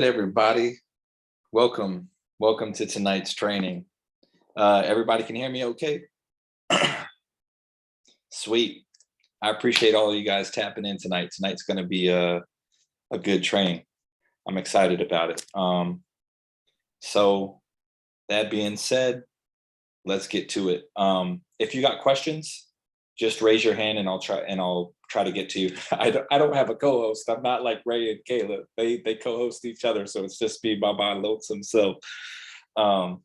Everybody, welcome to tonight's training. Everybody can hear me okay? Sweet. I appreciate all of you guys tapping in tonight. Tonight's going to be a good training. I'm excited about it. So that being said, let's get to it. If you got questions, just raise your hand and I'll try to get to you. I don't have a co-host. I'm not like Ray and Caleb. They co-host each other, so it's just me by my lonesome self. But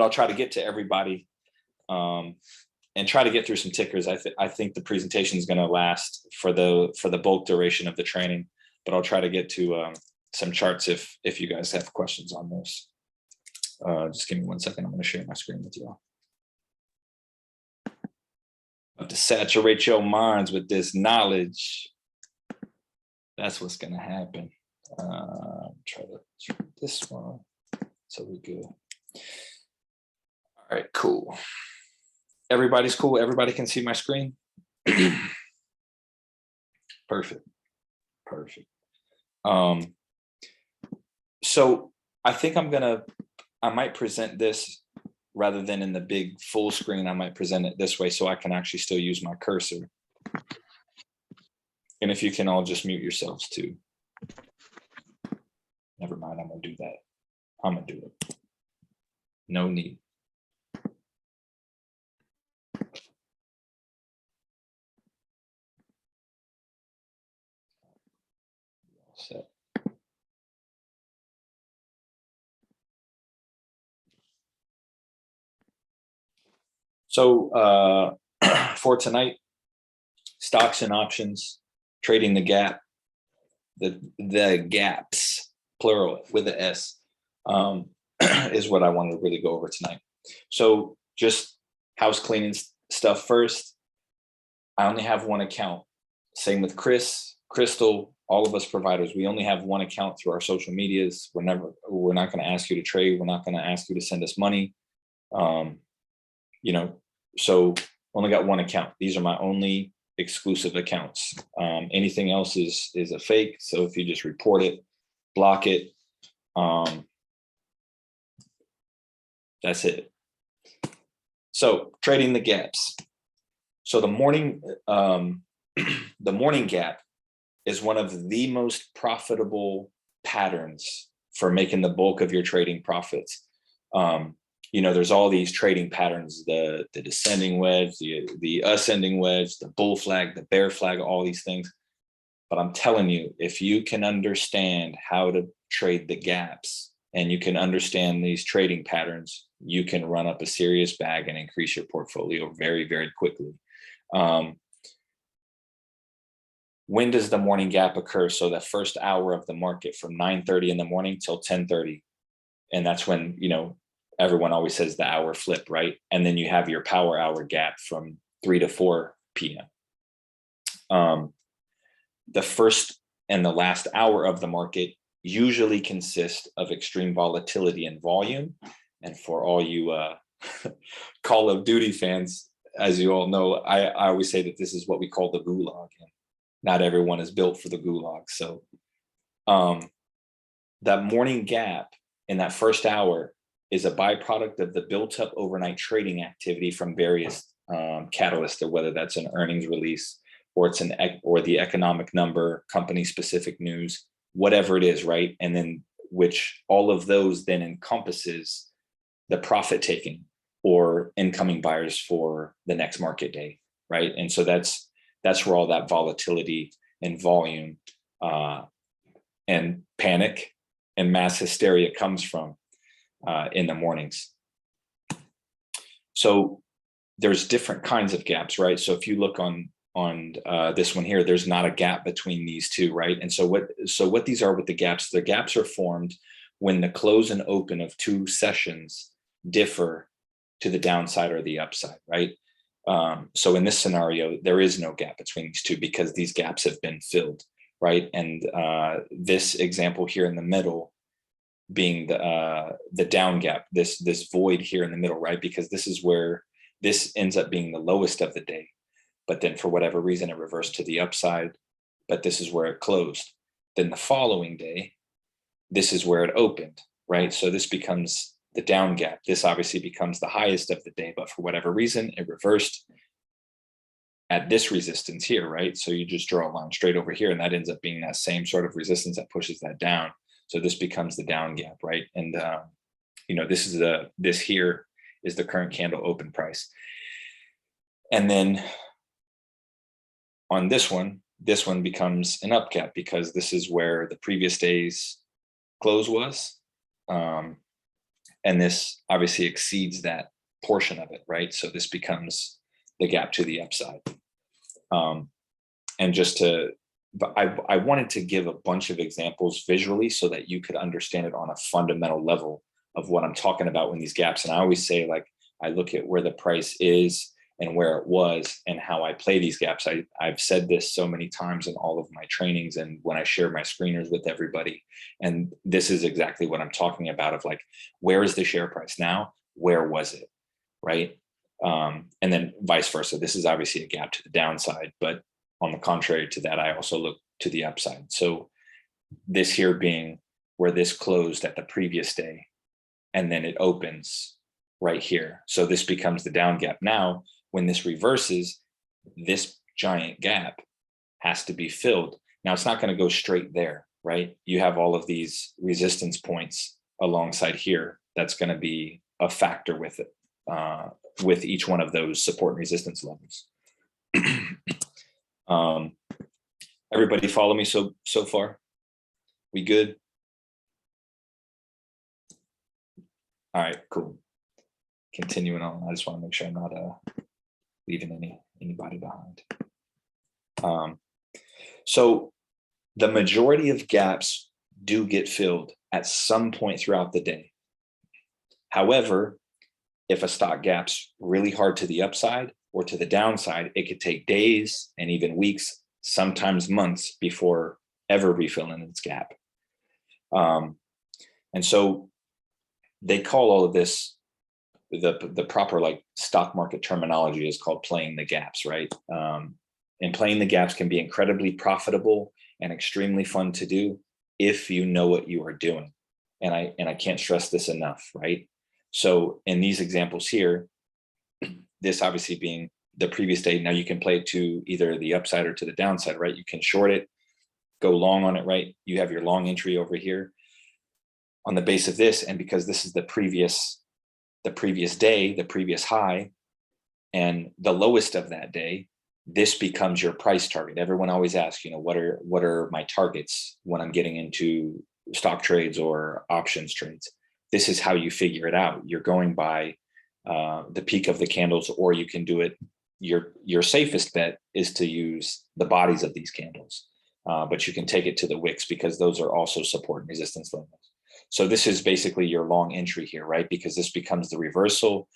I'll try to get to everybody and try to get through some tickers. I think the presentation is going to last for the bulk duration of the training, but I'll try to get to some charts if you guys have questions on those. Just give me 1 second. I'm going to share my screen with you all. To saturate your minds with this knowledge. That's what's going to happen. Try to try this one so we're good. All right, cool. Everybody's cool. Everybody can see my screen. Perfect. So I think I might present this rather than in the big full screen. I might present it this way so I can actually still use my cursor. And if you can all just mute yourselves too. Never mind, I'm gonna do that. I'm gonna do it. No need. All set. So for tonight, stocks and options, trading the gap, the gaps, plural with the S, is what I wanted to really go over tonight. So just house cleaning stuff first. I only have one account. Same with Chris, Crystal, all of us providers. We only have one account through our social medias. We're not going to ask you to trade. We're not going to ask you to send us money. So only got one account. These are my only exclusive accounts. Anything else is a fake. So if you just report it, block it, that's it. So trading the gaps. So the morning gap is one of the most profitable patterns for making the bulk of your trading profits. There's all these trading patterns, the descending wedge, the ascending wedge, the bull flag, the bear flag, all these things. But I'm telling you, if you can understand how to trade the gaps and you can understand these trading patterns, you can run up a serious bag and increase your portfolio very, very quickly. When does the morning gap occur? So the first hour of the market from 9:30 in the morning till 10:30. And that's when, everyone always says the hour flip, right? And then you have your power hour gap from 3 to 4 p.m. The first and the last hour of the market usually consist of extreme volatility and volume. And for all you Call of Duty fans, as you all know, I always say that this is what we call the gulag. And not everyone is built for the gulag. So that morning gap in that first hour is a byproduct of the built up overnight trading activity from various catalysts, whether that's an earnings release or it's the economic number, company specific news, whatever it is, right? And then which all of those then encompasses the profit taking or incoming buyers for the next market day, right? And so that's where all that volatility and volume and panic and mass hysteria comes from in the mornings. So there's different kinds of gaps, right? So if you look on this one here, there's not a gap between these two, right? And so what these are with the gaps are formed when the close and open of two sessions differ to the downside or the upside, right? So in this scenario, there is no gap between these two because these gaps have been filled, right? And this example here in the middle being the down gap, this void here in the middle, right? Because this is where this ends up being the lowest of the day. But then for whatever reason, it reversed to the upside, but this is where it closed. Then the following day, this is where it opened, right? So this becomes the down gap. This obviously becomes the highest of the day, but for whatever reason, it reversed at this resistance here, right? So you just draw a line straight over here, and that ends up being that same sort of resistance that pushes that down. So this becomes the down gap, right? And this here is the current candle open price. And then on this one becomes an up gap, because this is where the previous day's close was. And this obviously exceeds that portion of it, right? So this becomes the gap to the upside. And but I wanted to give a bunch of examples visually so that you could understand it on a fundamental level of what I'm talking about when these gaps. And I always say, like, I look at where the price is and where it was and how I play these gaps. I've said this so many times in all of my trainings and when I share my screeners with everybody. And this is exactly what I'm talking about, of like, where is the share price now? Where was it? Right. And then vice versa. This is obviously a gap to the downside, but on the contrary to that, I also look to the upside. So this here being where this closed at the previous day, and then it opens right here. So this becomes the down gap. Now, when this reverses, this giant gap has to be filled. Now, it's not going to go straight there, right? You have all of these resistance points alongside here. That's going to be a factor with it, with each one of those support and resistance levels. Everybody follow me so far? We good? All right, cool. Continuing on, I just want to make sure I'm not leaving anybody behind. So the majority of gaps do get filled at some point throughout the day. However, if a stock gap's really hard to the upside or to the downside, it could take days and even weeks, sometimes months, before ever refilling its gap. And so they call all of this, the proper like stock market terminology is called playing the gaps, right? And playing the gaps can be incredibly profitable and extremely fun to do if you know what you are doing. And I can't stress this enough, right? So in these examples here, this obviously being the previous day, now you can play it to either the upside or to the downside, right? You can short it, go long on it, right? You have your long entry over here on the base of this, and because this is the previous day, the previous high, and the lowest of that day, this becomes your price target. Everyone always asks, what are my targets when I'm getting into stock trades or options trades? This is how you figure it out. You're going by the peak of the candles, or you can do it. Your safest bet is to use the bodies of these candles, but you can take it to the wicks, because those are also support and resistance levels. So this is basically your long entry here, right? Because this becomes the reversal,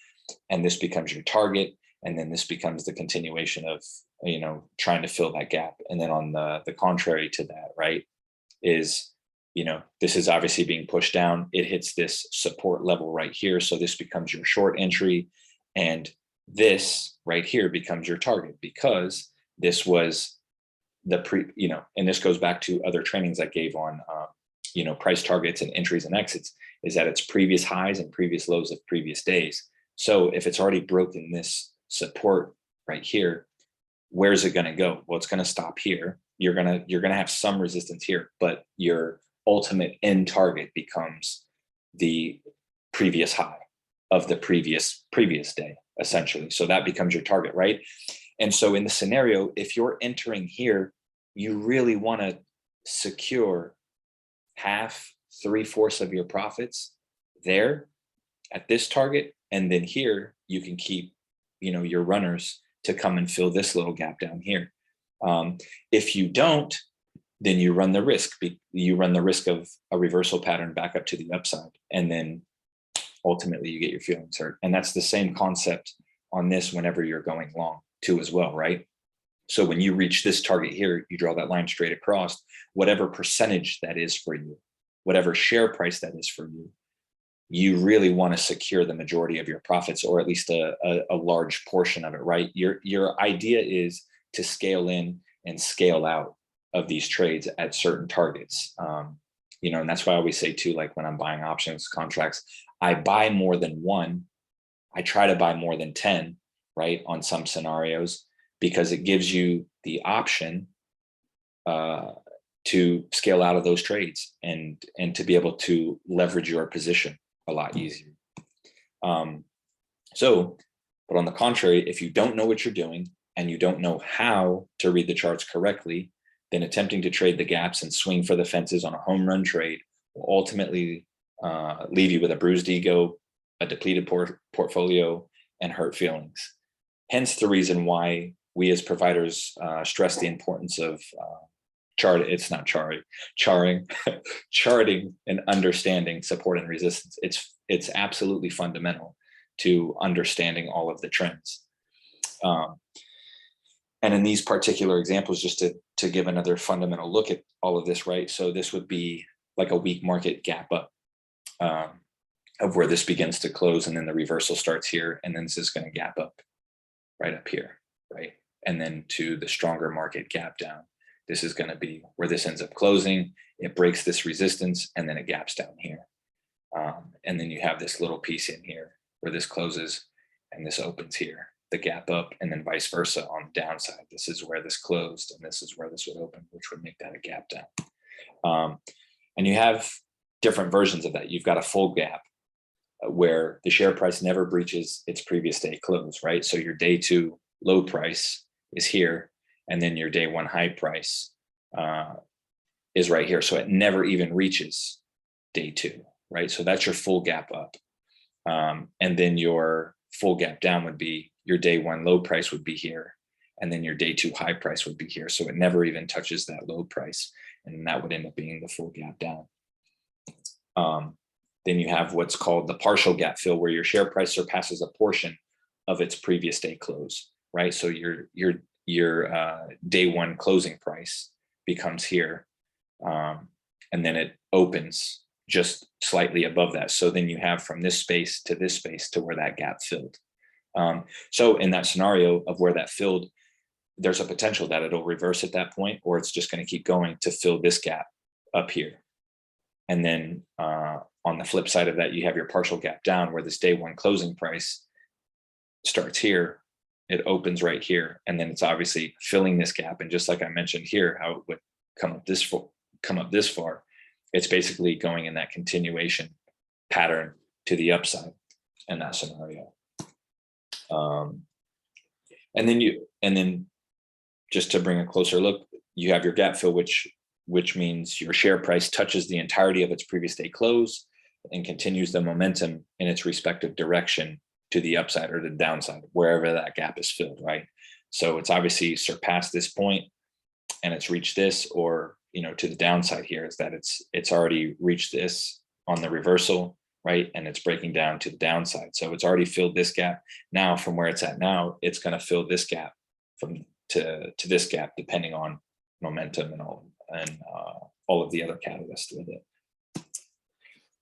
and this becomes your target, and then this becomes the continuation of trying to fill that gap. And then on the contrary to that, right, is this is obviously being pushed down. It hits this support level right here, so this becomes your short entry, and this right here becomes your target, because this was the and this goes back to other trainings I gave on price targets and entries and exits, is at its previous highs and previous lows of previous days. So if it's already broken this support right here, where's it going to go? Well, it's going to stop here. You're going to have some resistance here, but your ultimate end target becomes the previous high of the previous day, essentially. So that becomes your target, right? And so in the scenario, if you're entering here, you really want to secure half, 3/4 of your profits there at this target. And then here you can keep, your runners to come and fill this little gap down here. If you don't, then you run the risk. You run the risk of a reversal pattern back up to the upside. And then ultimately you get your feelings hurt. And that's the same concept on this whenever you're going long too as well, right? So when you reach this target here, you draw that line straight across, whatever percentage that is for you, whatever share price that is for you, you really want to secure the majority of your profits, or at least a large portion of it, right? Your idea is to scale in and scale out of these trades at certain targets. and that's why I always say too, like when I'm buying options contracts, I buy more than one. I try to buy more than 10, right, on some scenarios, because it gives you the option to scale out of those trades and to be able to leverage your position a lot easier. But on the contrary, if you don't know what you're doing and you don't know how to read the charts correctly, then attempting to trade the gaps and swing for the fences on a home run trade will ultimately leave you with a bruised ego, a depleted portfolio, and hurt feelings. Hence the reason why we as providers stress the importance of charting and understanding support and resistance. It's absolutely fundamental to understanding all of the trends. And in these particular examples, just to give another fundamental look at all of this, right? So this would be like a weak market gap up of where this begins to close, and then the reversal starts here, and then this is going to gap up right up here, right? And then to the stronger market gap down. This is going to be where this ends up closing. It breaks this resistance, and then it gaps down here. And then you have this little piece in here where this closes and this opens here, the gap up, and then vice versa on the downside. This is where this closed, and this is where this would open, which would make that a gap down. And you have different versions of that. You've got a full gap where the share price never breaches its previous day close, right? So your day two low price is here, and then your day one high price is right here. So it never even reaches day two, right? So that's your full gap up. And then your full gap down would be your day one low price would be here, and then your day two high price would be here. So it never even touches that low price, and that would end up being the full gap down. Then you have what's called the partial gap fill, where your share price surpasses a portion of its previous day close, right? So your day one closing price becomes here, and then it opens just slightly above that. So then you have from this space to where that gap filled. So in that scenario of where that filled, there's a potential that it'll reverse at that point, or it's just going to keep going to fill this gap up here. And then on the flip side of that, you have your partial gap down, where this day one closing price starts here, it opens right here, and then it's obviously filling this gap. And just like I mentioned here, how it would come up this far, it's basically going in that continuation pattern to the upside in that scenario. And then just to bring a closer look, you have your gap fill, which means your share price touches the entirety of its previous day close and continues the momentum in its respective direction to the upside or the downside, wherever that gap is filled, right? So it's obviously surpassed this point and it's reached this, or to the downside here is that it's already reached this on the reversal, right? And it's breaking down to the downside. So it's already filled this gap. Now from where it's at now, it's going to fill this gap to this gap, depending on momentum and all of the other catalysts with it.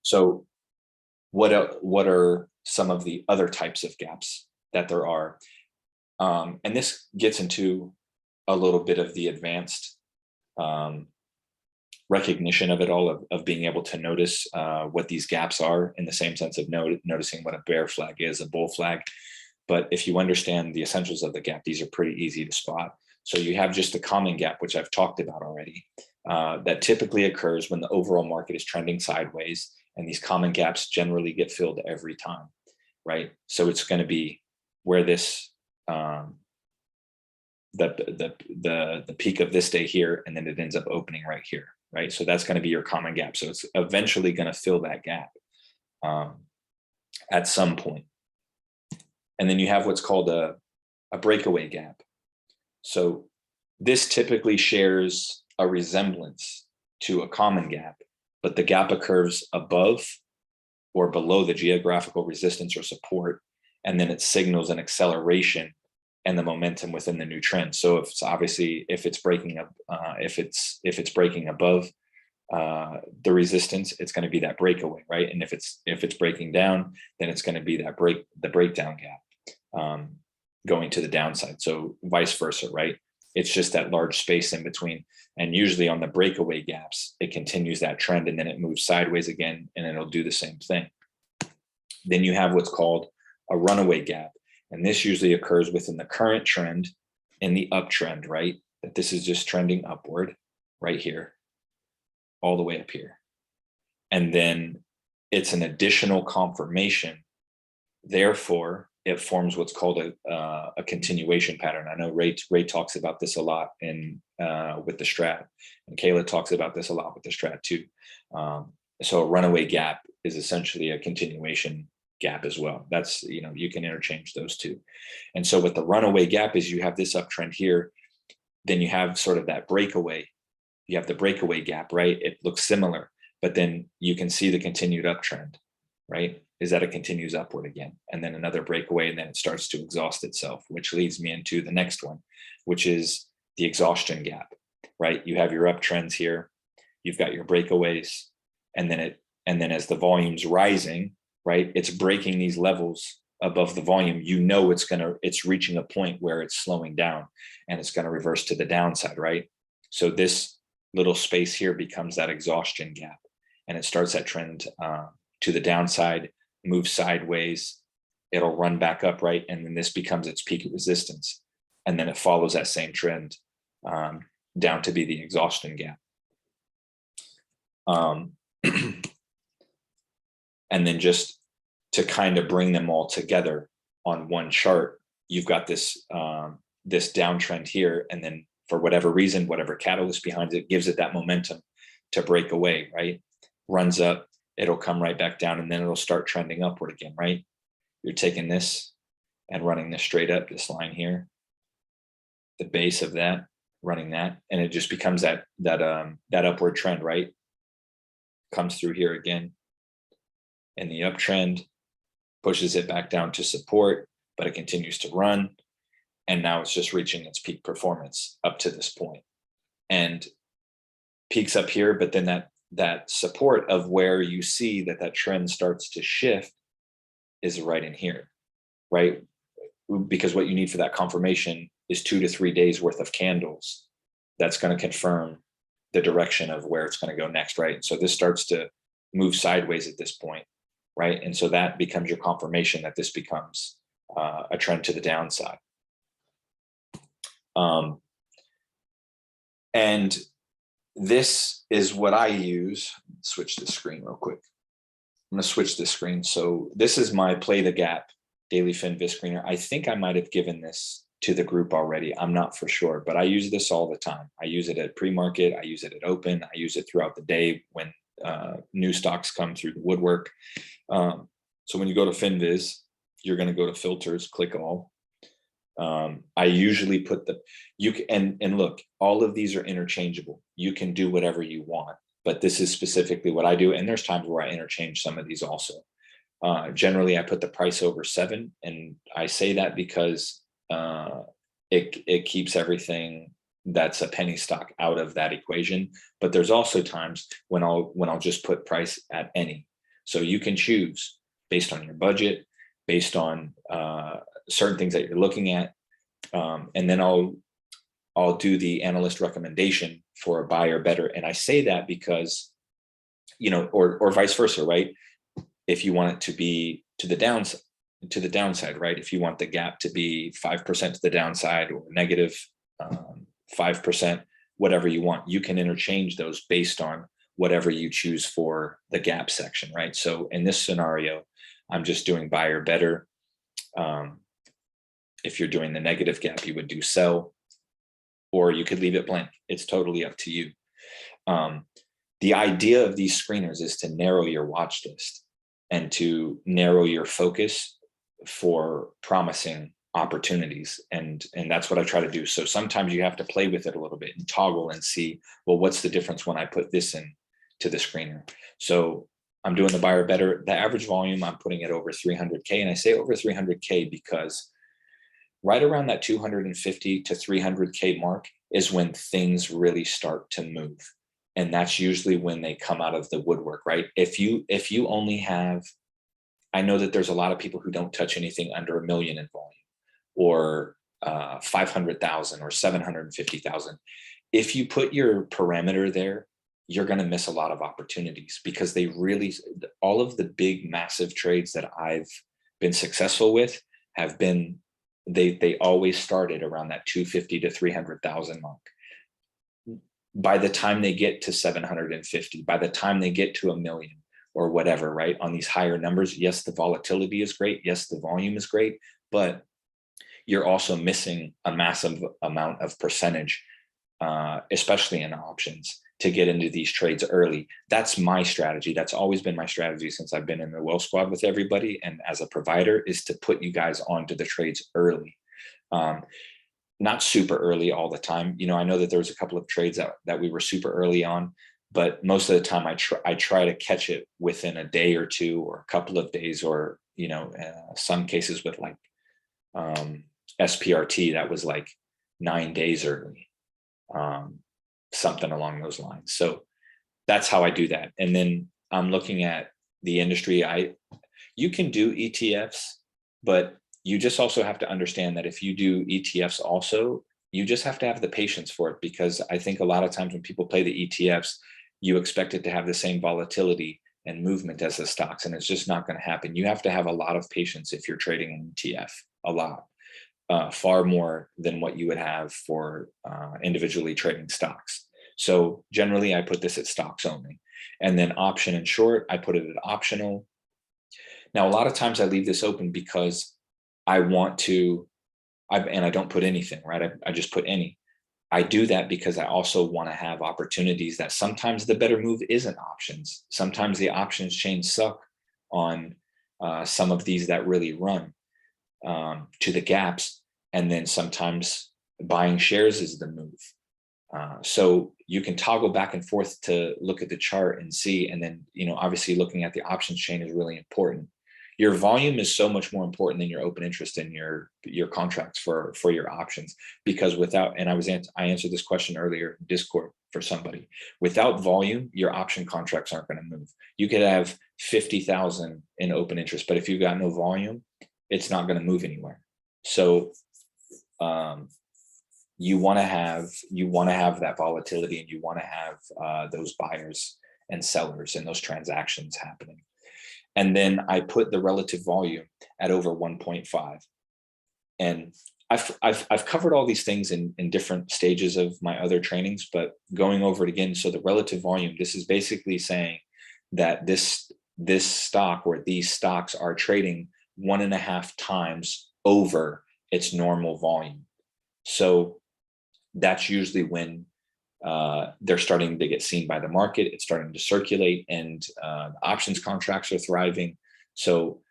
So what are some of the other types of gaps that there are? And this gets into a little bit of the advanced recognition of it all, of being able to notice what these gaps are, in the same sense of noticing what a bear flag is, a bull flag. But if you understand the essentials of the gap, these are pretty easy to spot. So you have just a common gap, which I've talked about already, that typically occurs when the overall market is trending sideways, and these common gaps generally get filled every time, right? So it's going to be where this the peak of this day here, and then it ends up opening right here, right? So that's going to be your common gap. So it's eventually going to fill that gap at some point. And then you have what's called a breakaway gap. So this typically shares a resemblance to a common gap, but the gap occurs above or below the geographical resistance or support, and then it signals an acceleration and the momentum within the new trend. So if it's breaking up, if it's breaking above the resistance, it's going to be that breakaway, right? And if it's breaking down, then it's going to be the breakdown gap going to the downside. So vice versa, right? It's just that large space in between. And usually on the breakaway gaps, it continues that trend and then it moves sideways again and it'll do the same thing. Then you have what's called a runaway gap. And this usually occurs within the current trend in the uptrend, right? That this is just trending upward right here, all the way up here. And then it's an additional confirmation. Therefore, it forms what's called a continuation pattern. I know Ray talks about this a lot in with the strat, and Kayla talks about this a lot with the strat too. So a runaway gap is essentially a continuation gap as well. That's, you can interchange those two. And so what the runaway gap is, you have this uptrend here, then you have sort of that breakaway. You have the breakaway gap, right? It looks similar, but then you can see the continued uptrend, right? Is that it continues upward again, and then another breakaway, and then it starts to exhaust itself, which leads me into the next one, which is the exhaustion gap, right? You have your uptrends here, you've got your breakaways, and then as the volume's rising, right, it's breaking these levels above the volume. It's reaching a point where it's slowing down and it's going to reverse to the downside, right? So this little space here becomes that exhaustion gap, and it starts that trend to the downside, move sideways, it'll run back up, right? And then this becomes its peak resistance. And then it follows that same trend down to be the exhaustion gap. And then just to kind of bring them all together on one chart, you've got this this downtrend here, and then for whatever reason, whatever catalyst behind it gives it that momentum to break away, right? Runs up, it'll come right back down, and then it'll start trending upward again, right? You're taking this and running this straight up, this line here, the base of that, running that, and it just becomes that upward trend, right? Comes through here again, and the uptrend pushes it back down to support, but it continues to run, and now it's just reaching its peak performance up to this point, and peaks up here, but then that support of where you see that trend starts to shift is right in here, right? Because what you need for that confirmation is 2 to 3 days worth of candles. That's going to confirm the direction of where it's going to go next, right? So this starts to move sideways at this point, right? And so that becomes your confirmation that this becomes a trend to the downside. And this is what I use. Switch the screen real quick. I'm going to switch the screen. So this is my Play the Gap Daily FinViz screener. I think I might have given this to the group already. I'm not for sure, but I use this all the time. I use it at pre-market. I use it at open. I use it throughout the day when new stocks come through the woodwork. So when you go to FinViz, you're going to go to filters, click all. I usually put and look, all of these are interchangeable. You can do whatever you want, but this is specifically what I do. And there's times where I interchange some of these also. Generally, I put the price over 7, and I say that because it keeps everything that's a penny stock out of that equation. But there's also times when I'll just put price at any. So you can choose based on your budget, based on certain things that you're looking at, and then I'll do the analyst recommendation for a buy or better. And I say that because, or vice versa, right? If you want it to be to the downside, right? If you want the gap to be 5% to the downside or negative 5%, whatever you want, you can interchange those based on whatever you choose for the gap section, right? So in this scenario, I'm just doing buy or better. If you're doing the negative gap, you would do sell, or you could leave it blank. It's totally up to you. The idea of these screeners is to narrow your watch list and to narrow your focus for promising opportunities. And that's what I try to do. So sometimes you have to play with it a little bit and toggle and see, well, what's the difference when I put this in to the screener? So I'm doing the buy or better. The average volume, I'm putting it over 300K. And I say over 300K because right around that 250 to 300K mark is when things really start to move. And that's usually when they come out of the woodwork, right? If you only have, I know that there's a lot of people who don't touch anything under 1 million in volume, or 500,000 or 750,000. If you put your parameter there, you're going to miss a lot of opportunities, because they really, all of the big, massive trades that I've been successful with have been, they always started around that 250 to 300,000 mark. By the time they get to 750, by the time they get to 1 million or whatever, right, on these higher numbers, yes, the volatility is great. Yes, the volume is great, but you're also missing a massive amount of percentage, especially in options, to get into these trades early. That's my strategy. That's always been my strategy since I've been in the Wealth Squad with everybody. And as a provider, is to put you guys onto the trades early. Not super early all the time. You know, I know that there was a couple of trades that we were super early on, but most of the time I try to catch it within a day or two, or a couple of days, or, you know, some cases with like SPRT, that was like 9 days early, something along those lines. So that's how I do that. And then I'm looking at the industry. You can do ETFs, but you just also have to understand that if you do ETFs also, you just have to have the patience for it, because I think a lot of times when people play the ETFs, you expect it to have the same volatility and movement as the stocks, and it's just not going to happen. You have to have a lot of patience if you're trading an ETF, a lot, far more than what you would have for individually trading stocks. So generally I put this at stocks only, and then option and short, I put it at optional. Now, a lot of times I leave this open because I want to, and I don't put anything, right? I just put any. I do that because I also want to have opportunities that sometimes the better move isn't options. Sometimes the options chains suck on some of these that really run to the gaps. And then sometimes buying shares is the move. So you can toggle back and forth to look at the chart and see. And then, you know, obviously looking at the options chain is really important. Your volume is so much more important than your open interest in your contracts for your options, because without, and I answered this question earlier in Discord for somebody, without volume, your option contracts aren't going to move. You could have 50,000 in open interest, but if you've got no volume, it's not going to move anywhere. So you want to have that volatility, and you want to have those buyers and sellers and those transactions happening. And then I put the relative volume at over 1.5. And I've covered all these things in different stages of my other trainings, but going over it again. So the relative volume, this is basically saying that this stock, or these stocks, are trading 1.5 times over its normal volume. So that's usually when they're starting to get seen by the market. It's starting to circulate, and options contracts are thriving. So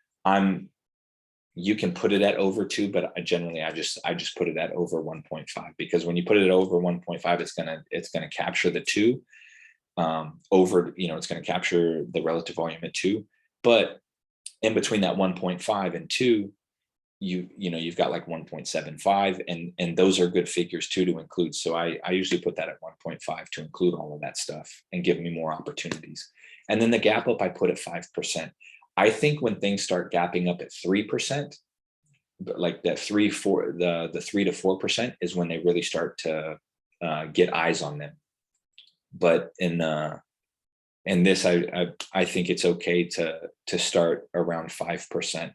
you can put it at over 2, but generally I just put it at over 1.5, because when you put it at over 1.5, it's gonna capture the 2 over, you know, it's going to capture the relative volume at 2, but in between that 1.5 and 2, you've got like 1.75, and those are good figures too to include. So I usually put that at 1.5 to include all of that stuff and give me more opportunities. And then the gap up, I put at 5%. I think when things start gapping up at 3%, like that 3 to 4% is when they really start to get eyes on them. But in this, I think it's okay to start around 5%.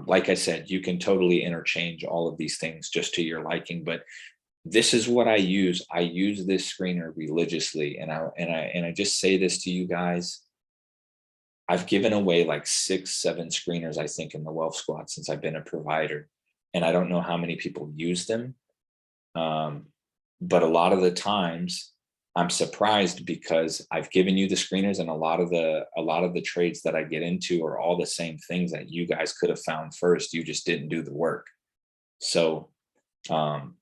Like I said, you can totally interchange all of these things just to your liking, but this is what I use. I use this screener religiously, and I just say this to you guys. I've given away like 6-7 screeners, I think, in the Wealth Squad since I've been a provider, and I don't know how many people use them. But a lot of the times I'm surprised, because I've given you the screeners, and a lot of the trades that I get into are all the same things that you guys could have found first. You just didn't do the work. So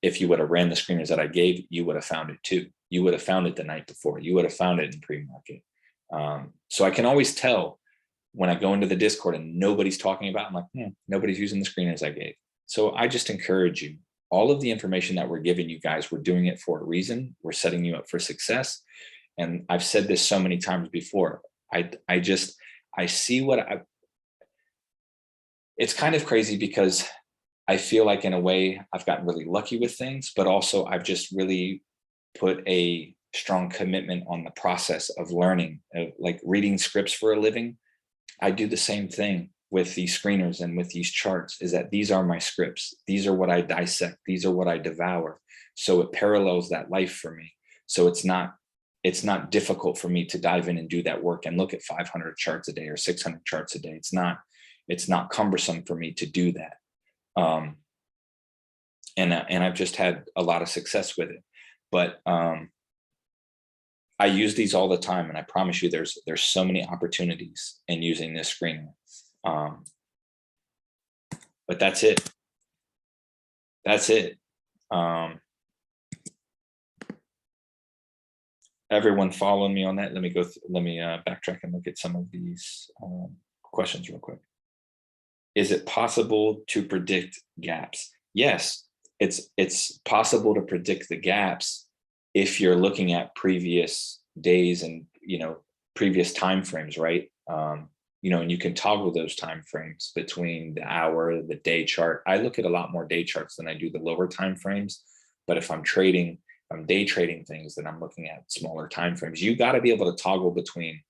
if you would have ran the screeners that I gave, you would have found it too. You would have found it the night before. You would have found it in pre-market. So I can always tell when I go into the Discord and nobody's talking about it. I'm like, nobody's using the screeners I gave. So I just encourage you. All of the information that we're giving you guys, we're doing it for a reason. We're setting you up for success. And I've said this so many times before. I see it's kind of crazy, because I feel like in a way I've gotten really lucky with things, but also I've just really put a strong commitment on the process of learning, of like reading scripts for a living. I do the same thing with these screeners and with these charts, is that these are my scripts. These are what I dissect. These are what I devour. So it parallels that life for me. So it's not difficult for me to dive in and do that work and look at 500 charts a day or 600 charts a day. It's not cumbersome for me to do that. And I've just had a lot of success with it. But I use these all the time, and I promise you, there's so many opportunities in using this screener. But that's it. That's it. Everyone following me on that? Let me backtrack and look at some of these questions real quick. Is it possible to predict gaps? Yes, it's possible to predict the gaps if you're looking at previous days and previous time frames, right? And you can toggle those time frames between the hour, the day chart. I look at a lot more day charts than I do the lower time frames. But if I'm day trading things, then I'm looking at smaller time frames. You got to be able to toggle between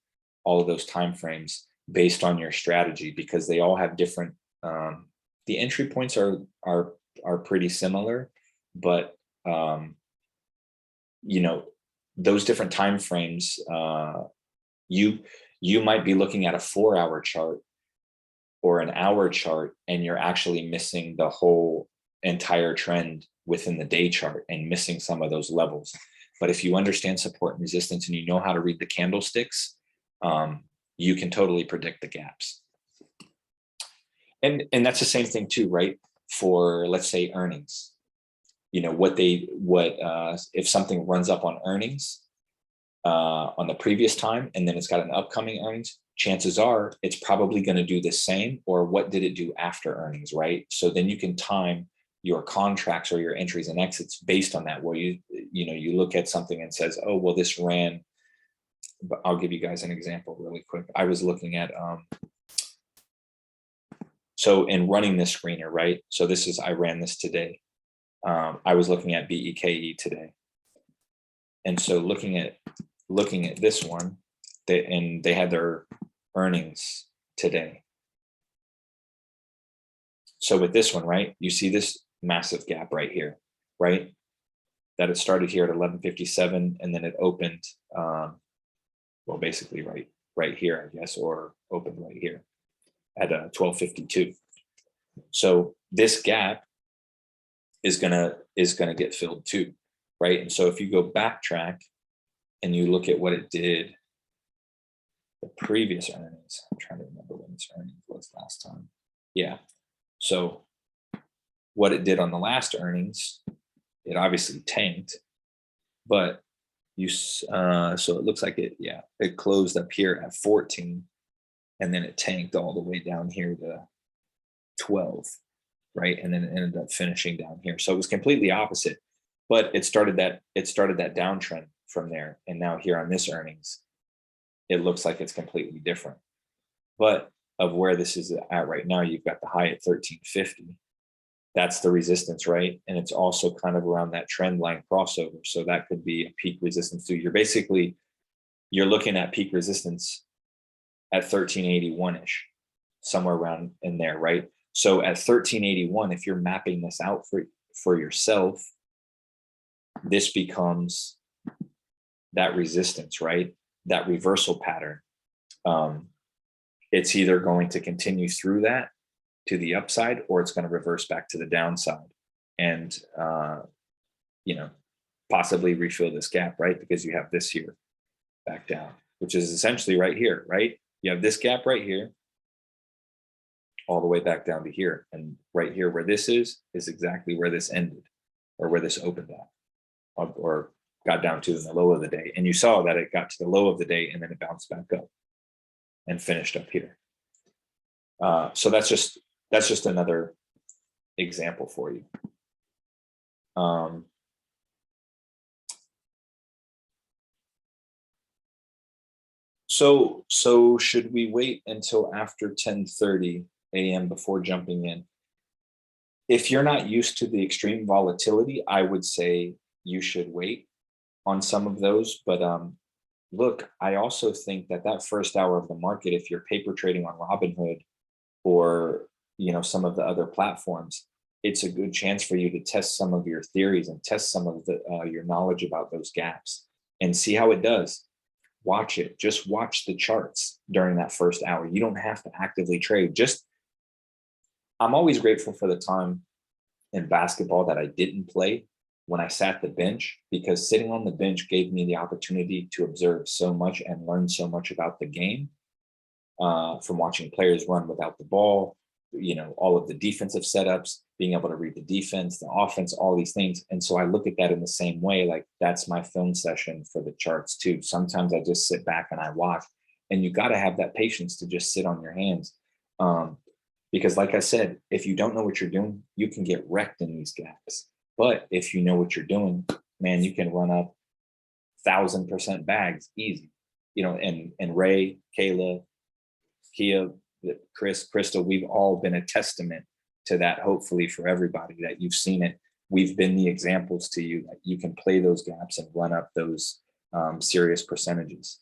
all of those time frames based on your strategy, because they all have different. The entry points are pretty similar, but those different time frames, you might be looking at a 4-hour chart or an hour chart, and you're actually missing the whole entire trend within the day chart and missing some of those levels. But if you understand support and resistance and you know how to read the candlesticks, you can totally predict the gaps. And that's the same thing too, right? For, let's say, earnings. If something runs up on earnings on the previous time, and then it's got an upcoming earnings, chances are it's probably going to do the same, or what did it do after earnings, right? So then you can time your contracts or your entries and exits based on that, where you look at something and says, oh, well, this ran. But I'll give you guys an example really quick. I was looking at so in running this screener, right? So I ran this today. I was looking at BEKE today. And so looking at this one, they had their earnings today. So with this one, right, you see this massive gap right here, right? That it started here at 11:57, and then it opened, basically right here, I guess, or opened right here at 12:52. So this gap is gonna get filled too, right? And so if you go backtrack and you look at what it did the previous earnings, I'm trying to remember when this earnings was last time. Yeah. So what it did on the last earnings, it obviously tanked, but so it looks like it closed up here at 14, and then it tanked all the way down here to 12, right? And then it ended up finishing down here. So it was completely opposite, but it started that downtrend from there. And now here on this earnings, it looks like it's completely different. But of where this is at right now, you've got the high at 1350. That's the resistance, right? And it's also kind of around that trend line crossover. So that could be a peak resistance too. You're looking at peak resistance at 1381-ish, somewhere around in there, right? So at 1381, if you're mapping this out for yourself, this becomes that resistance, right? That reversal pattern. It's either going to continue through that to the upside, or it's going to reverse back to the downside and, possibly refill this gap, right? Because you have this here back down, which is essentially right here, right? You have this gap right here, all the way back down to here. And right here where this is exactly where this ended, or where this opened at, or got down to in the low of the day. And you saw that it got to the low of the day and then it bounced back up and finished up here. So that's just another example for you. So should we wait until after 10:30 a.m. before jumping in? if you're not used to the extreme volatility, I would say you should wait on some of those. But look, I also think that that first hour of the market, if you're paper trading on Robinhood or some of the other platforms, it's a good chance for you to test some of your theories and test some of your knowledge about those gaps and see how it does. Watch it. Just watch the charts during that first hour. You don't have to actively trade. I'm always grateful for the time in basketball that I didn't play when I sat the bench, because sitting on the bench gave me the opportunity to observe so much and learn so much about the game, from watching players run without the ball, all of the defensive setups, being able to read the defense, the offense, all these things. And so I look at that in the same way, like that's my film session for the charts too. Sometimes I just sit back and I watch, and you got to have that patience to just sit on your hands. Because like I said, if you don't know what you're doing, you can get wrecked in these gaps. But if you know what you're doing, man, you can run up 1,000% bags easy. And Ray, Kayla, Kia, Chris, Crystal, we've all been a testament to that, hopefully for everybody, that you've seen it. We've been the examples to you that you can play those gaps and run up those serious percentages.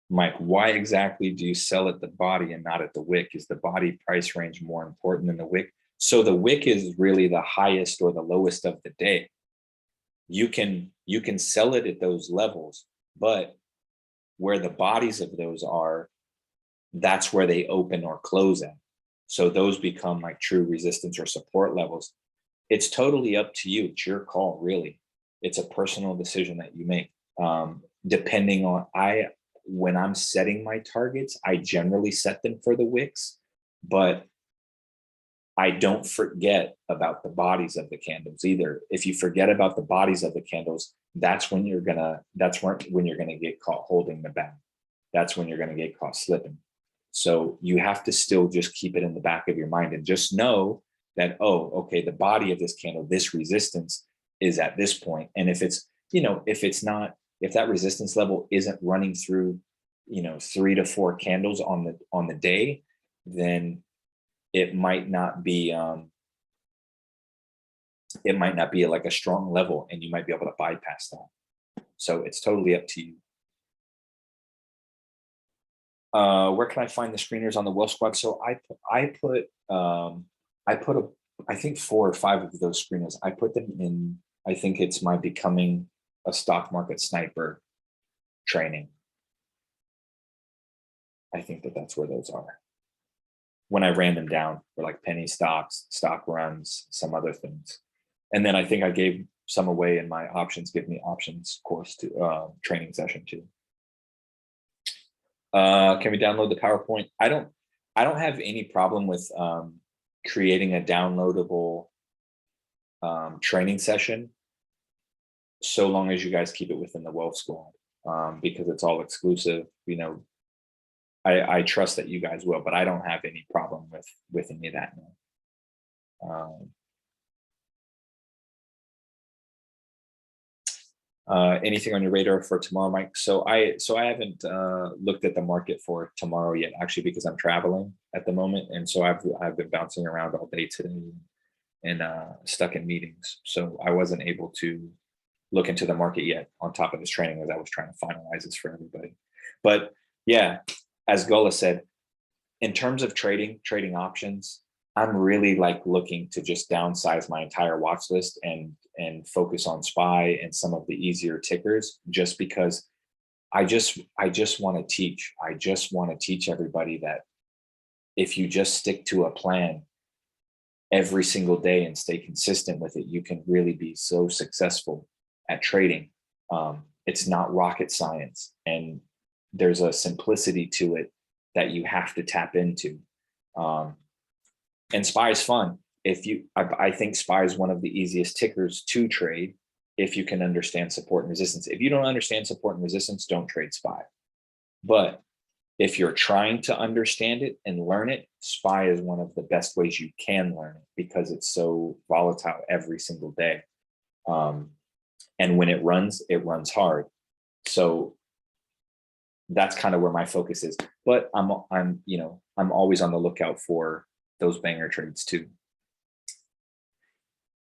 Mike, why exactly do you sell at the body and not at the wick? Is the body price range more important than the wick? So the wick is really the highest or the lowest of the day. You can sell it at those levels, but where the bodies of those are, that's where they open or close at. So those become like true resistance or support levels. It's totally up to you. It's your call, really. It's a personal decision that you make. Depending on, when I'm setting my targets, I generally set them for the wicks, but I don't forget about the bodies of the candles either. If you forget about the bodies of the candles, that's when you're gonna get caught holding the bag. That's when you're gonna get caught slipping. So you have to still just keep it in the back of your mind and just know that, oh, okay, the body of this candle, this resistance is at this point. And if that resistance level isn't running through, 3 to 4 candles on the day, then it might not be like a strong level, and you might be able to bypass that. So it's totally up to you. Where can I find the screeners on the Wealth Squad? So I put I think 4 or 5 of those screeners. I put them in, I think it's my Becoming a Stock Market Sniper training. I think that's where those are. When I ran them down for like penny stocks, stock runs, some other things. And then I think I gave some away in my Give Me Options course to training session too. Can we download the PowerPoint? I don't have any problem with creating a downloadable training session, so long as you guys keep it within the Wealth Squad, because it's all exclusive. I trust that you guys will, but I don't have any problem with any of that now. Anything on your radar for tomorrow, Mike? So I haven't looked at the market for tomorrow yet, actually, because I'm traveling at the moment, and so I've been bouncing around all day today and stuck in meetings, so I wasn't able to look into the market yet. On top of this training, as I was trying to finalize this for everybody, but yeah. As Gullah said, in terms of trading options, I'm really like looking to just downsize my entire watch list and focus on SPY and some of the easier tickers, just because I just want to teach. I just want to teach everybody that if you just stick to a plan every single day and stay consistent with it, you can really be so successful at trading. It's not rocket science, and there's a simplicity to it that you have to tap into. And SPY is fun. I think SPY is one of the easiest tickers to trade if you can understand support and resistance. If you don't understand support and resistance, don't trade SPY. But if you're trying to understand it and learn it, SPY is one of the best ways you can learn it, because it's so volatile every single day. And when it runs hard. So that's kind of where my focus is. But I'm always on the lookout for those banger trades too.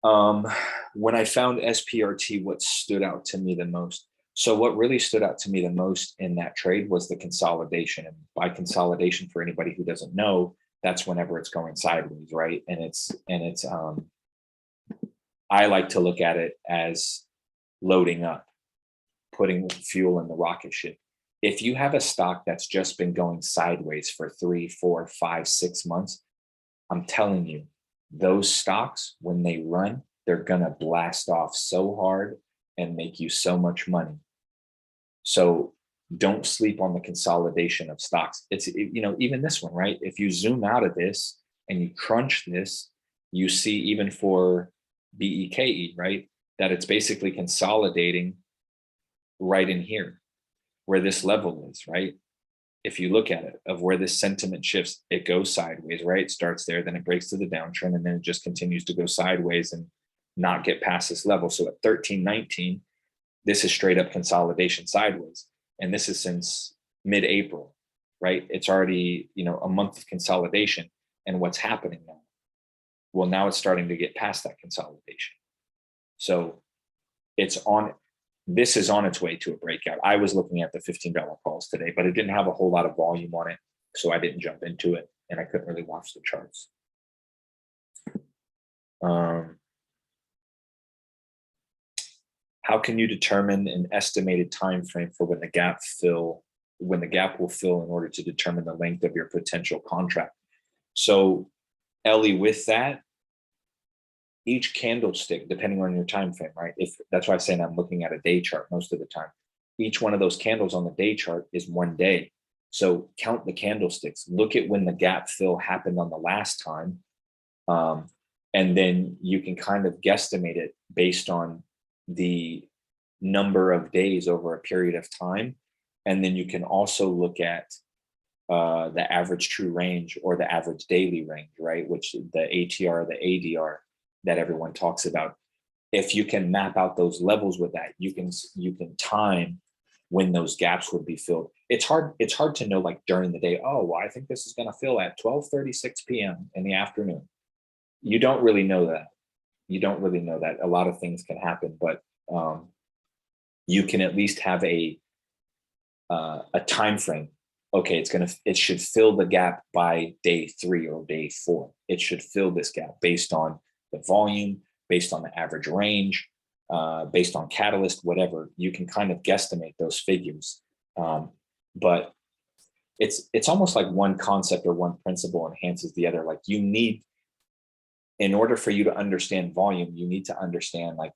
When I found SPRT, what stood out to me the most? So what really stood out to me the most in that trade was the consolidation. And by consolidation, for anybody who doesn't know, that's whenever it's going sideways, right? And it's I like to look at it as loading up, putting fuel in the rocket ship. If you have a stock that's just been going sideways for 3, 4, 5, 6 months, I'm telling you, those stocks, when they run, they're gonna blast off so hard and make you so much money. So don't sleep on the consolidation of stocks. It's, even this one, right? If you zoom out of this and you crunch this, you see even for BEKE, right, that it's basically consolidating right in here where this level is, right? If you look at it, of where this sentiment shifts, it goes sideways, right? It starts there, then it breaks to the downtrend, and then it just continues to go sideways and not get past this level. So at 13.19, this is straight up consolidation sideways. And this is since mid-April, right? It's already, a month of consolidation. And what's happening now? Well, now it's starting to get past that consolidation. So this is on its way to a breakout. I was looking at the $15 calls today, but it didn't have a whole lot of volume on it. So I didn't jump into it and I couldn't really watch the charts. How can you determine an estimated time frame for when the gap will fill in order to determine the length of your potential contract? So Ellie, with that, each candlestick, depending on your time frame, right? If that's why I'm saying I'm looking at a day chart most of the time. Each one of those candles on the day chart is 1 day. So count the candlesticks. Look at when the gap fill happened on the last time. And then you can kind of guesstimate it based on the number of days over a period of time. And then you can also look at the average true range or the average daily range, right? Which the ATR, the ADR that everyone talks about. If you can map out those levels with that, you can time when those gaps would be filled. It's hard to know, like during the day, oh, well, I think this is going to fill at 12:36 p.m. in the afternoon. You don't really know that. A lot of things can happen, but you can at least have a time frame. Okay, it should fill the gap by day 3 or day 4. It should fill this gap based on the volume, based on the average range, based on catalyst, whatever. You can kind of guesstimate those figures, but it's almost like one concept or one principle enhances the other. Like in order for you to understand volume, you need to understand like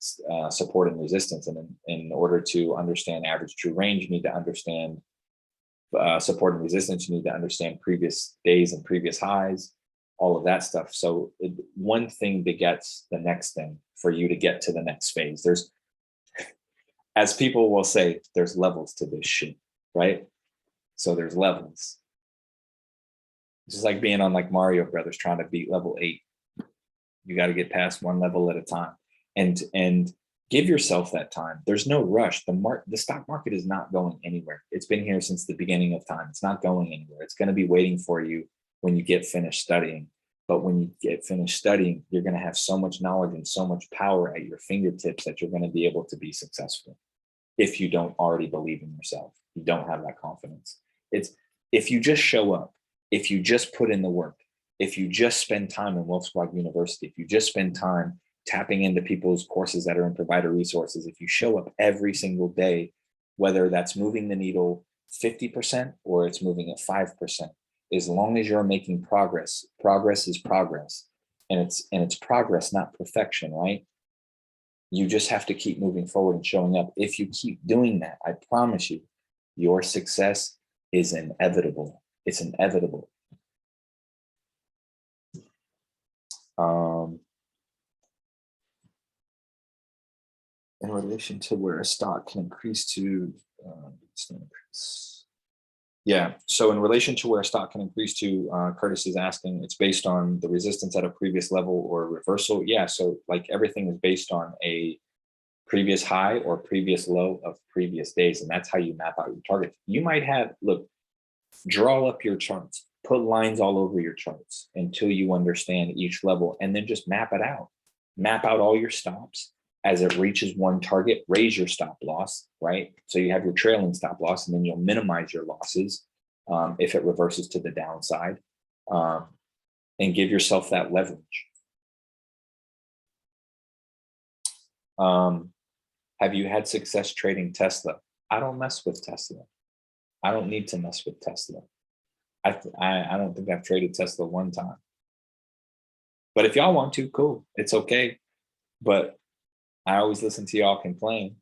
support and resistance. And in order to understand average true range, you need to understand support and resistance. You need to understand previous days and previous highs, all of that stuff. So one thing begets the next thing for you to get to the next phase. There's, as people will say, there's levels to this shit, right? So there's levels. It's just like being on like Mario Brothers trying to beat level 8. You got to get past one level at a time, and give yourself that time. There's no rush. The stock market is not going anywhere. It's been here since the beginning of time. It's not going anywhere. It's going to be waiting for you when you get finished studying. But when you get finished studying, you're going to have so much knowledge and so much power at your fingertips that you're going to be able to be successful. If you don't already believe in yourself, you don't have that confidence. It's if you just show up, if you just put in the work, if you just spend time in Wealth Squad University, if you just spend time tapping into people's courses that are in provider resources, if you show up every single day, whether that's moving the needle 50% or it's moving at 5%, as long as you're making progress, progress is progress. And it's progress, not perfection, right? You just have to keep moving forward and showing up. If you keep doing that, I promise you, your success is inevitable. It's inevitable. In relation to where a stock can increase to, yeah. So in relation to where a stock can increase to, Curtis is asking, it's based on the resistance at a previous level or reversal. Yeah. So like everything is based on a previous high or previous low of previous days. And that's how you map out your targets. You might have, look, draw up your charts, put lines all over your charts until you understand each level, and then just map it out. Map out all your stops. As it reaches one target, raise your stop loss, right? So you have your trailing stop loss, and then you'll minimize your losses if it reverses to the downside, and give yourself that leverage. Have you had success trading Tesla? I don't mess with Tesla. I don't need to mess with Tesla. I don't think I've traded Tesla one time. But if y'all want to, cool. It's okay. But I always listen to y'all complain.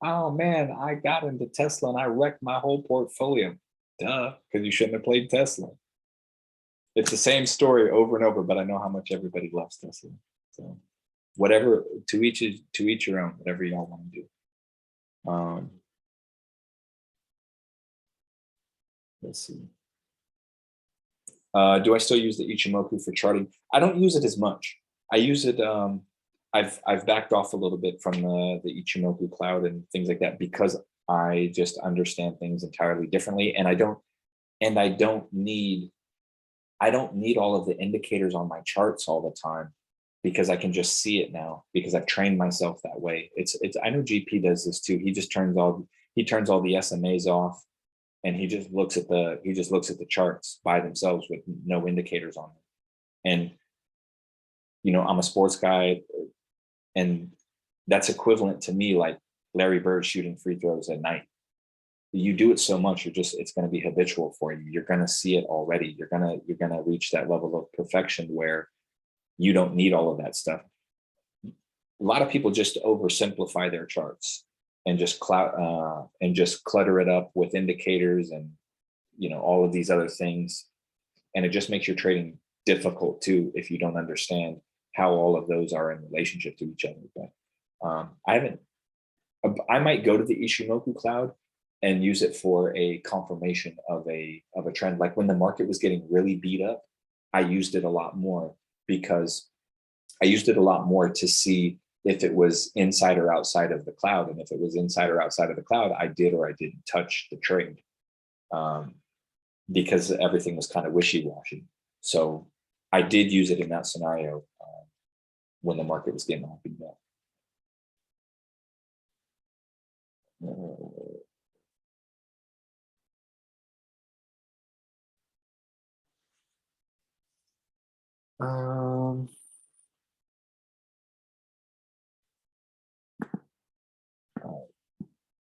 Oh man, I got into Tesla and I wrecked my whole portfolio. Duh, because you shouldn't have played Tesla. It's the same story over and over, but I know how much everybody loves Tesla. So whatever, to each your own, whatever y'all want to do. Let's see. Do I still use the Ichimoku for charting? I don't use it as much. I use it. I've backed off a little bit from the Ichimoku cloud and things like that because I just understand things entirely differently, and I don't need all of the indicators on my charts all the time because I can just see it now because I've trained myself that way. I know GP does this too. He just turns all the SMAs off, and he just looks at the charts by themselves with no indicators on them. And I'm a sports guy, and that's equivalent to me like Larry Bird shooting free throws at night. You do it so much, it's going to be habitual for you. You're going to see it already. You're going to reach that level of perfection where you don't need all of that stuff. A lot of people just oversimplify their charts and just clutter it up with indicators and all of these other things, and it just makes your trading difficult too if you don't understand how all of those are in relationship to each other. But I might go to the Ichimoku cloud and use it for a confirmation of a trend. Like when the market was getting really beat up, I used it a lot more because I used it a lot more to see if it was inside or outside of the cloud. And if it was inside or outside of the cloud, I did or I didn't touch the trade because everything was kind of wishy-washy. So I did use it in that scenario when the market was getting all beat up.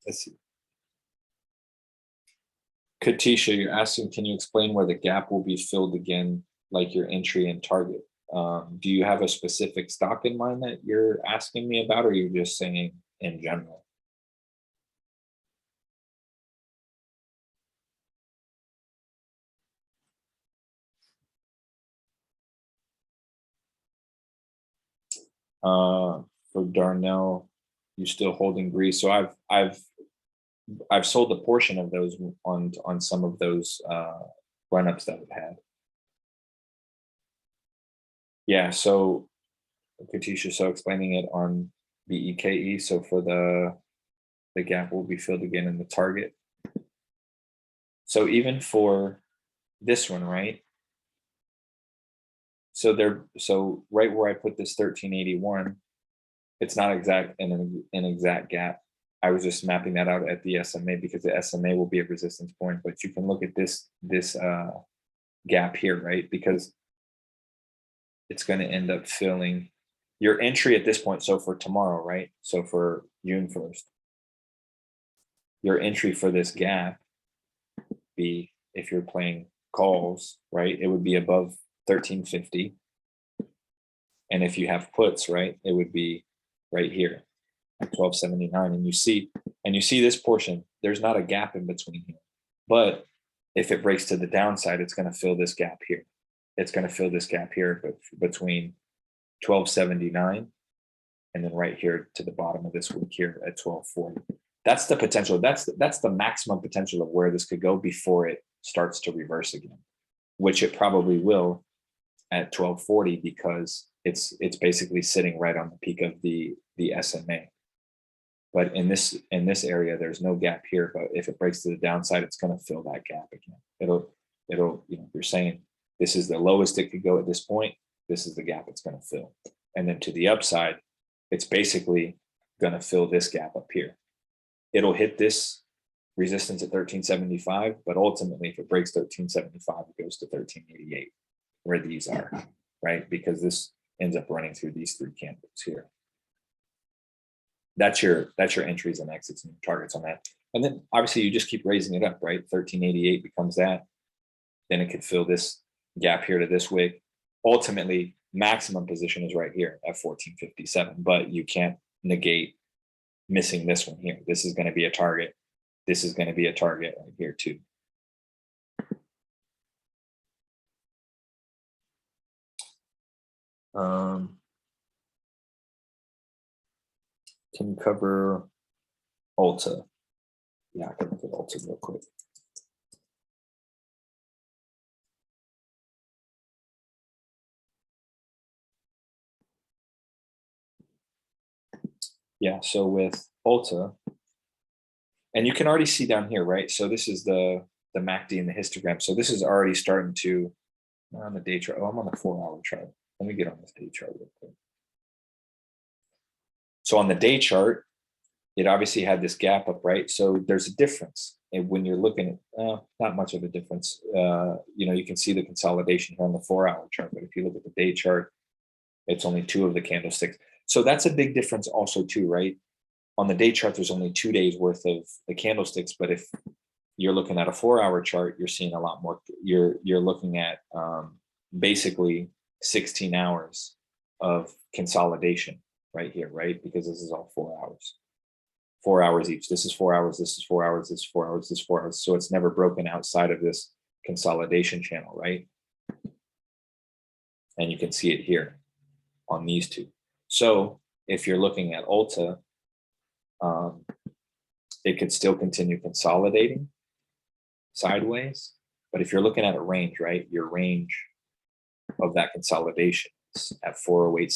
Let's see. Katisha, you're asking, can you explain where the gap will be filled again, like your entry and target? Do you have a specific stock in mind that you're asking me about, or are you just saying in general? For Darnell, you still holding Greece? So I've sold a portion of those on some of those run-ups that we've had. Yeah, so Katisha, so explaining it on BEKE, so for the gap will be filled again in the target. So even for this one, right? So right where I put this 1381, it's not an exact gap. I was just mapping that out at the SMA because the SMA will be a resistance point, but you can look at this gap here, right? Because it's going to end up filling your entry at this point. So for tomorrow, right? So for June 1st, your entry for this gap be, if you're playing calls, right, it would be above 1350. And if you have puts, right, it would be right here at 1279. And you see this portion, there's not a gap in between here. But if it breaks to the downside, it's going to fill this gap here. It's going to fill this gap here between 1279 and then right here to the bottom of this week here at 1240. That's the potential. That's the maximum potential of where this could go before it starts to reverse again, which it probably will at 1240 because it's basically sitting right on the peak of the SMA. But in this area, there's no gap here. But if it breaks to the downside, it's going to fill that gap again. It'll, you know, you're saying this is the lowest it could go at this point. This is the gap it's going to fill. And then to the upside, it's basically going to fill this gap up here. It'll hit this resistance at 1375, but ultimately, if it breaks 1375, it goes to 1388, where these are, right? Because this ends up running through these three candles here. That's your entries and exits and targets on that. And then obviously you just keep raising it up, right? 1388 becomes that. Then it could fill this gap here to this wick. Ultimately, maximum position is right here at 1457, but you can't negate missing this one here. This is going to be a target. This is going to be a target right here too. Can you cover Ulta? Yeah, I can look at Ulta real quick. Yeah, so with Ulta, and you can already see down here, right? So this is the MACD and the histogram. So this is already starting to, on the day chart. Oh, I'm on the 4-hour chart. Let me get on this day chart real quick. So on the day chart, it obviously had this gap up, right? So there's a difference. And when you're looking at, not much of a difference. You know, you can see the consolidation here on the 4-hour chart, but if you look at the day chart, it's only 2 of the candlesticks. So that's a big difference also too, right? On the day chart, there's only 2 days worth of the candlesticks, but if you're looking at a 4-hour chart, you're seeing a lot more. You're looking at basically 16 hours of consolidation right here, right? Because this is all 4 hours. 4 hours each. This is 4 hours, this is 4 hours, this is 4 hours, this is 4 hours. So it's never broken outside of this consolidation channel, right? And you can see it here on these two. So if you're looking at Ulta, it could still continue consolidating sideways. But if you're looking at a range, right, your range of that consolidation is at 408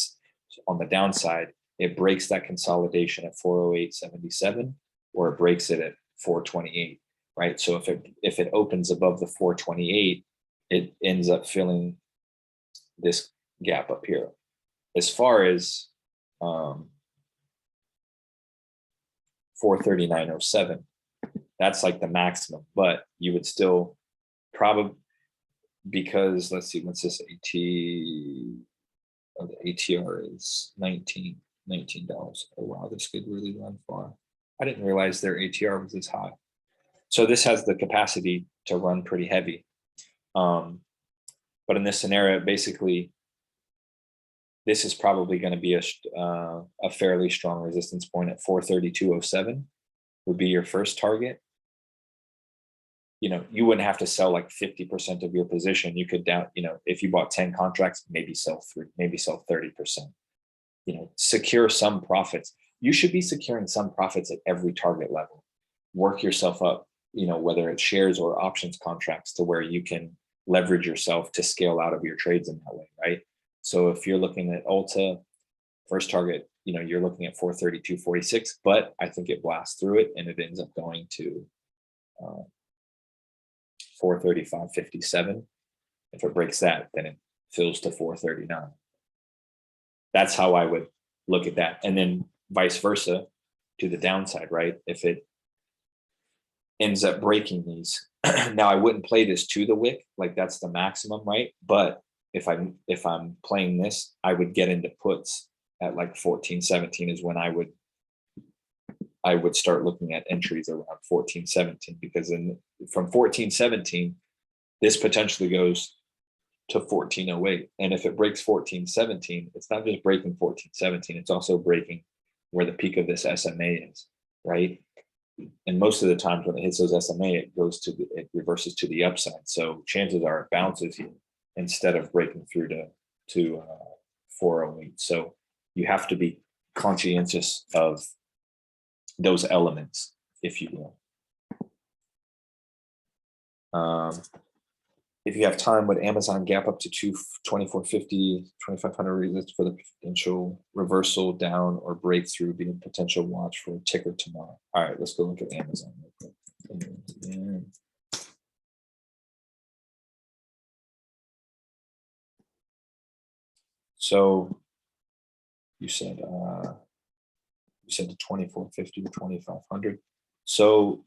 on the downside. It breaks that consolidation at 408.77, or it breaks it at 428, right? So if it opens above the 428, it ends up filling this gap up here. As far as 439.07, that's like the maximum, but you would still probably, because let's see, what's this AT? Oh, the ATR is $19. Oh wow, this could really run far. I didn't realize their ATR was this high. So this has the capacity to run pretty heavy. But in this scenario, basically, this is probably going to be a fairly strong resistance point at 432.07 would be your first target. You know, you wouldn't have to sell like 50% of your position. You could down, you know, if you bought 10 contracts, maybe sell 3, maybe sell 30%. You know, secure some profits. You should be securing some profits at every target level. Work yourself up, you know, whether it's shares or options contracts, to where you can leverage yourself to scale out of your trades in that way, right? So if you're looking at Ulta, first target, you know, you're looking at 432.46, but I think it blasts through it and it ends up going to 435.57. If it breaks that, then it fills to 439. That's how I would look at that. And then vice versa to the downside, right? If it ends up breaking these, now I wouldn't play this to the wick, like that's the maximum, right? But if I'm playing this, I would get into puts at like 14.17 is when I would start looking at entries around 14.17, because from 14.17, this potentially goes to 14.08. And if it breaks 14.17, it's not just breaking 14.17, it's also breaking where the peak of this SMA is, right? And most of the times when it hits those SMA, it reverses to the upside. So chances are it bounces here instead of breaking through to 408. So you have to be conscientious of those elements, if you will. if you have time, would Amazon gap up to 2450, 2500 resistance for the potential reversal down or breakthrough being potential watch for a ticker tomorrow? All right, let's go look at Amazon real quick. And so you said the 2450 to 2500. So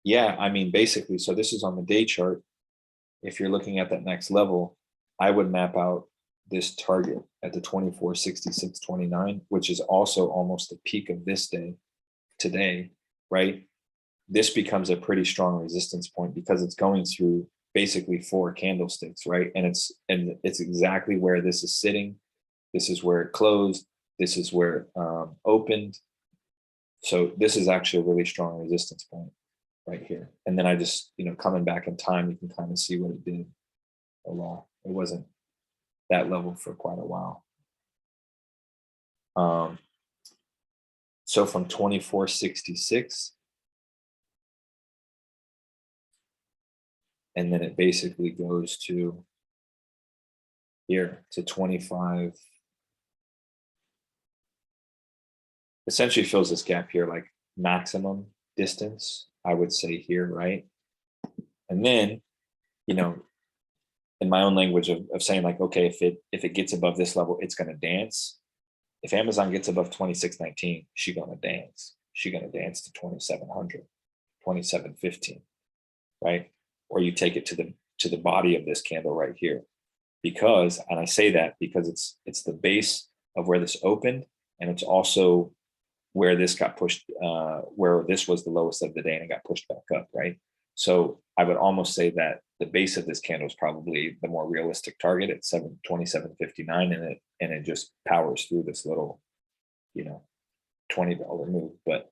yeah, I mean, basically, so this is on the day chart. If you're looking at that next level, I would map out this target at the 2466.29, which is also almost the peak of this day today, right? This becomes a pretty strong resistance point because it's going through basically 4 candlesticks, right? And it's exactly where this is sitting. This is where it closed. This is where it opened. So this is actually a really strong resistance point right here. And then I just, coming back in time, you can kind of see what it did a lot. It wasn't that level for quite a while. So from 2466, and then it basically goes to here to 25. Essentially fills this gap here, like maximum distance, I would say here, right? And then, in my own language of saying like, okay, if it gets above this level, it's going to dance. If Amazon gets above 2619, she's going to dance. She's going to dance to 2700, 2715, right? Or you take it to the body of this candle right here, because, and I say that because it's the base of where this opened, and it's also where this got pushed, where this was the lowest of the day and it got pushed back up, right? So I would almost say that the base of this candle is probably the more realistic target at 27.59, and it just powers through this little, $20 move. But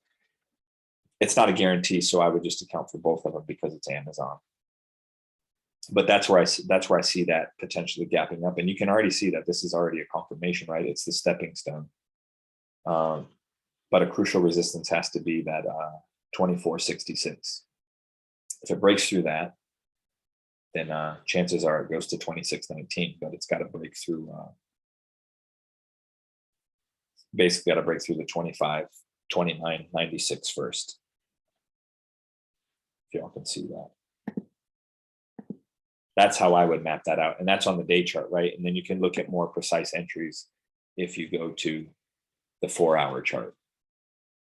it's not a guarantee, so I would just account for both of them because it's Amazon. But that's where I see that potentially gapping up, and you can already see that this is already a confirmation, right? It's the stepping stone. But a crucial resistance has to be that 2466. If it breaks through that, then chances are it goes to 2619, but it's got to break through, basically got to break through the 2996 first. If y'all can see that. That's how I would map that out. And that's on the day chart, right? And then you can look at more precise entries if you go to the 4-hour chart.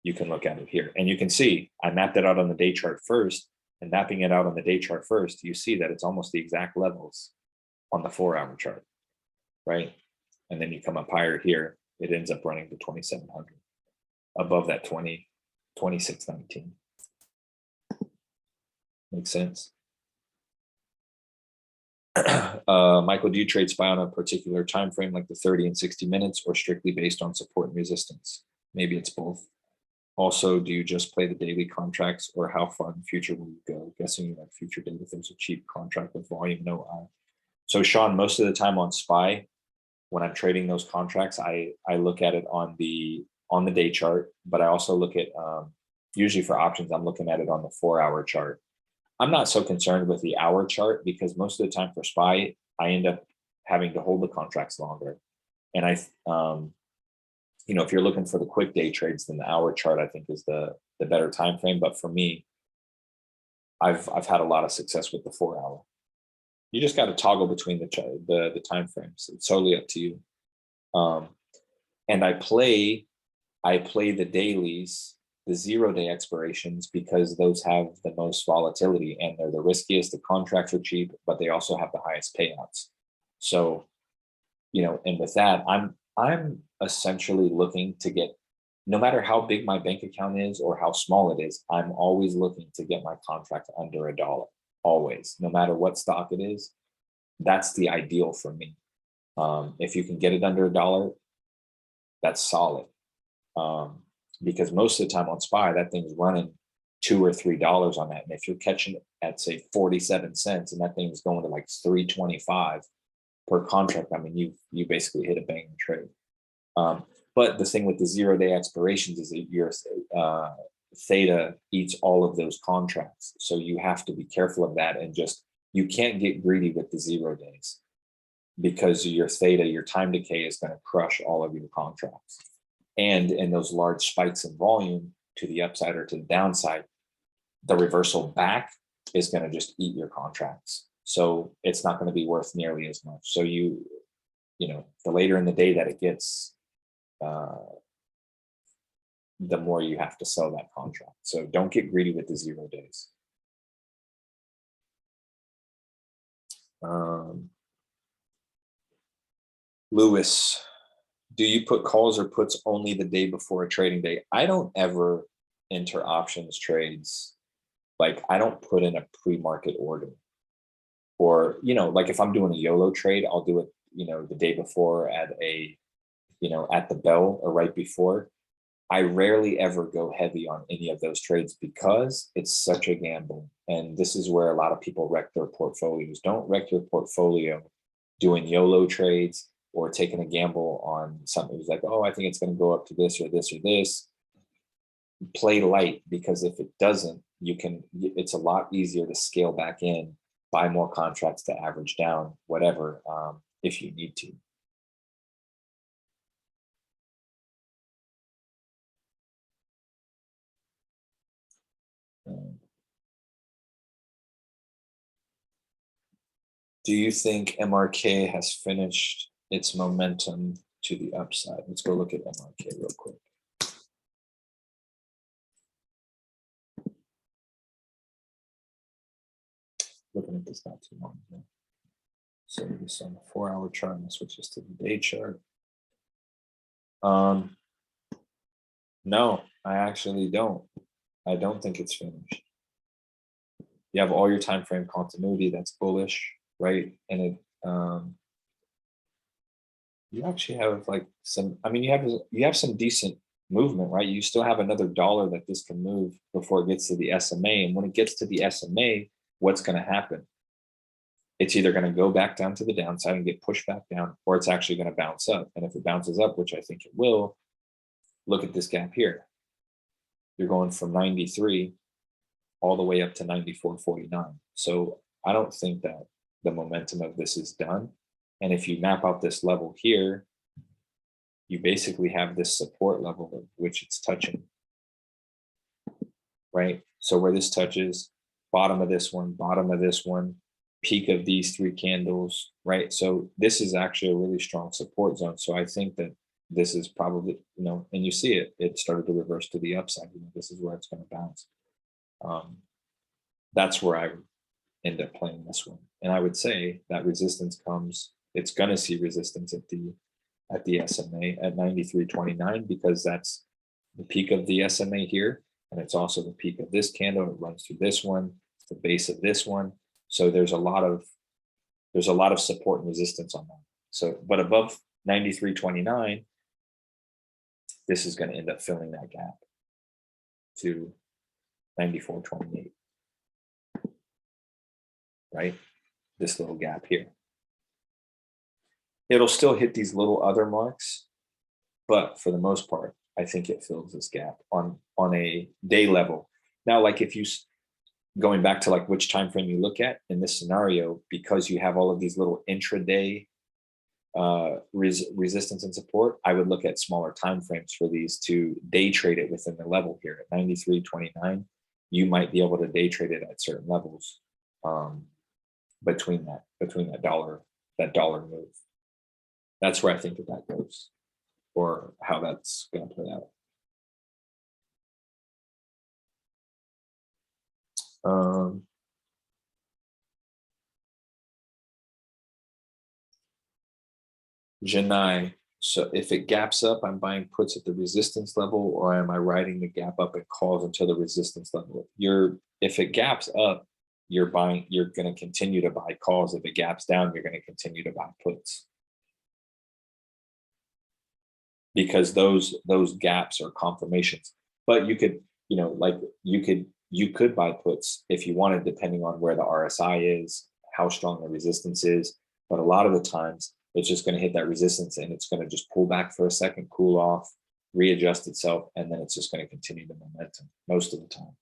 You can look at it here, and you can see I mapped it out on the day chart first, and mapping it out on the day chart first, you see that it's almost the exact levels on the 4-hour chart, right? And then you come up higher here, it ends up running to 2700 above that 2619. Makes sense. Michael, do you trade SPY on a particular time frame like the 30 and 60 minutes, or strictly based on support and resistance? Maybe it's both. Also, do you just play the daily contracts, or how far in the future will you go? Guessing you like future data if there's a cheap contract with volume, no eye. So Sean, most of the time on SPY, when I'm trading those contracts, I look at it on the day chart, but I also look at, usually for options, I'm looking at it on the 4-hour chart. I'm not so concerned with the hour chart because most of the time for SPY, I end up having to hold the contracts longer. And if you're looking for the quick day trades, then the hour chart I think is the better time frame. But for me, I've had a lot of success with the 4-hour. You just got to toggle between the time frames. It's totally up to you. And I play the dailies, the 0-day expirations, because those have the most volatility and they're the riskiest. The contracts are cheap, but they also have the highest payouts. So, and with that, I'm essentially looking to get, no matter how big my bank account is or how small it is, I'm always looking to get my contract under $1. Always, no matter what stock it is. That's the ideal for me. If you can get it under $1, that's solid. Because most of the time on SPY, that thing's running $2 or $3 on that. And if you're catching it at say 47 cents and that thing's going to like 325 per contract, I mean, you basically hit a banging trade. But the thing with the 0-day expirations is that your theta eats all of those contracts. So you have to be careful of that and just, you can't get greedy with the 0 days, because your theta, your time decay, is going to crush all of your contracts. And in those large spikes in volume to the upside or to the downside, the reversal back is going to just eat your contracts. So it's not going to be worth nearly as much. So you know, the later in the day that it gets, the more you have to sell that contract. So don't get greedy with the 0 days. Lewis, do you put calls or puts only the day before a trading day? I don't ever enter options trades. Like, I don't put in a pre-market order. Or, you know, like if I'm doing a YOLO trade, I'll do it, you know, the day before at a, you know, at the bell or right before. I rarely ever go heavy on any of those trades because it's such a gamble. And this is where a lot of people wreck their portfolios. Don't wreck your portfolio doing YOLO trades or taking a gamble on something that's like, oh, I think it's going to go up to this or this or this. Play light, because if it doesn't, it's a lot easier to scale back in, buy more contracts to average down, whatever, if you need to. Do you think MRK has finished its momentum to the upside? Let's go look at MRK real quick. Looking at this not too long ago. So this on the 4-hour chart, and switches to the day chart. No, I actually don't. I don't think it's finished. You have all your time frame continuity, that's bullish, right? And it you actually have like some, I mean, you have some decent movement, right? You still have another dollar that this can move before it gets to the SMA. And when it gets to the SMA, what's going to happen? It's either going to go back down to the downside and get pushed back down, or it's actually going to bounce up. And if it bounces up, which I think it will, look at this gap here. You're going from 93 all the way up to 94.49. So I don't think that the momentum of this is done. And if you map out this level here, you basically have this support level of which it's touching, right? So where this touches, bottom of this one, peak of these 3 candles, right? So this is actually a really strong support zone. So I think that this is probably, you know, and you see it, it started to reverse to the upside. You know, this is where it's going to bounce. That's where I end up playing this one. And I would say that resistance comes, it's going to see resistance at the SMA at 93.29, because that's the peak of the SMA here. And it's also the peak of this candle. It runs through this one, it's the base of this one. So there's a lot of support and resistance on that. So, but above 93.29, this is going to end up filling that gap to 94.28, right? This little gap here. It'll still hit these little other marks, but for the most part, I think it fills this gap on a day level. Now, like if you, going back to like which time frame you look at in this scenario, because you have all of these little intraday resistance and support, I would look at smaller time frames for these to day trade it within the level here at 93.29. You might be able to day trade it at certain levels between that dollar move. That's where I think that goes, or how that's going to play out. Janai, so if it gaps up, I'm buying puts at the resistance level, or am I riding the gap up and calls until the resistance level? If it gaps up, you're going to continue to buy calls. If it gaps down, you're going to continue to buy puts, because those gaps are confirmations. But you could, you know, like you could buy puts if you wanted, depending on where the RSI is, how strong the resistance is. But a lot of the times it's just going to hit that resistance and it's going to just pull back for a second, cool off, readjust itself, and then it's just going to continue the momentum most of the time,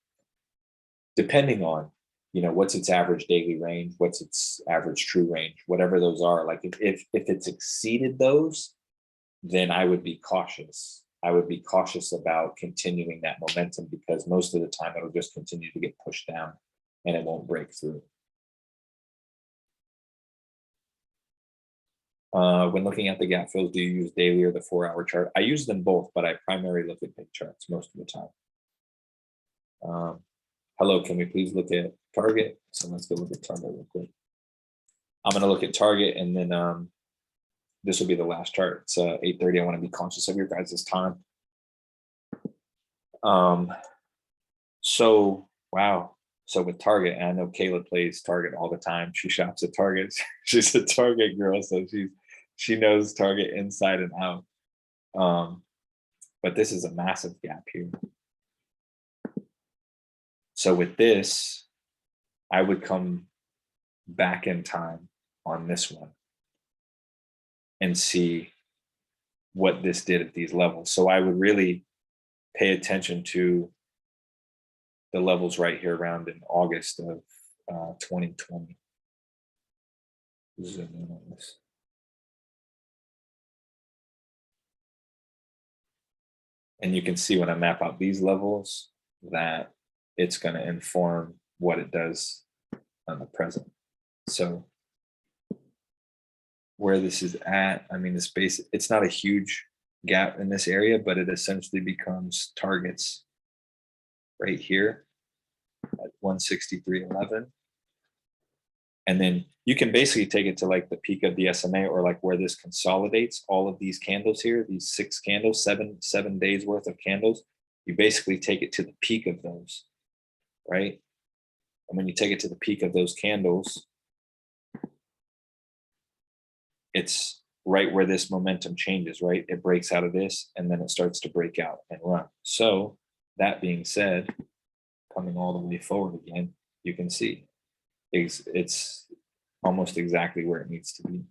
depending on you know, what's its average daily range, what's its average true range, whatever those are. Like if it's exceeded those, then I would be cautious. I would be cautious about continuing that momentum, because most of the time it'll just continue to get pushed down and it won't break through. When looking at the gap fills, do you use daily or the 4-hour chart? I use them both, but I primarily look at big charts most of the time. Hello, can we please look at target? So let's go look at target real quick. I'm going to look at target, and then this will be the last chart. It's 8:30. I want to be conscious of your guys' time. So wow. So with Target, and I know Kayla plays Target all the time. She shops at Target. She's a Target girl, so she knows Target inside and out. But this is a massive gap here. So with this, I would come back in time on this one and see what this did at these levels. So I would really pay attention to the levels right here around in August of 2020. Zoom in on this. And you can see when I map out these levels that it's going to inform what it does on the present. So where this is at, I mean, the space, it's not a huge gap in this area, but it essentially becomes targets right here at 163.11. And then you can basically take it to like the peak of the SMA, or like where this consolidates all of these candles here, these 6 candles, seven days worth of candles. You basically take it to the peak of those, right? And when you take it to the peak of those candles, it's right where this momentum changes, right? It breaks out of this and then it starts to break out and run. So that being said, coming all the way forward again, you can see it's almost exactly where it needs to be.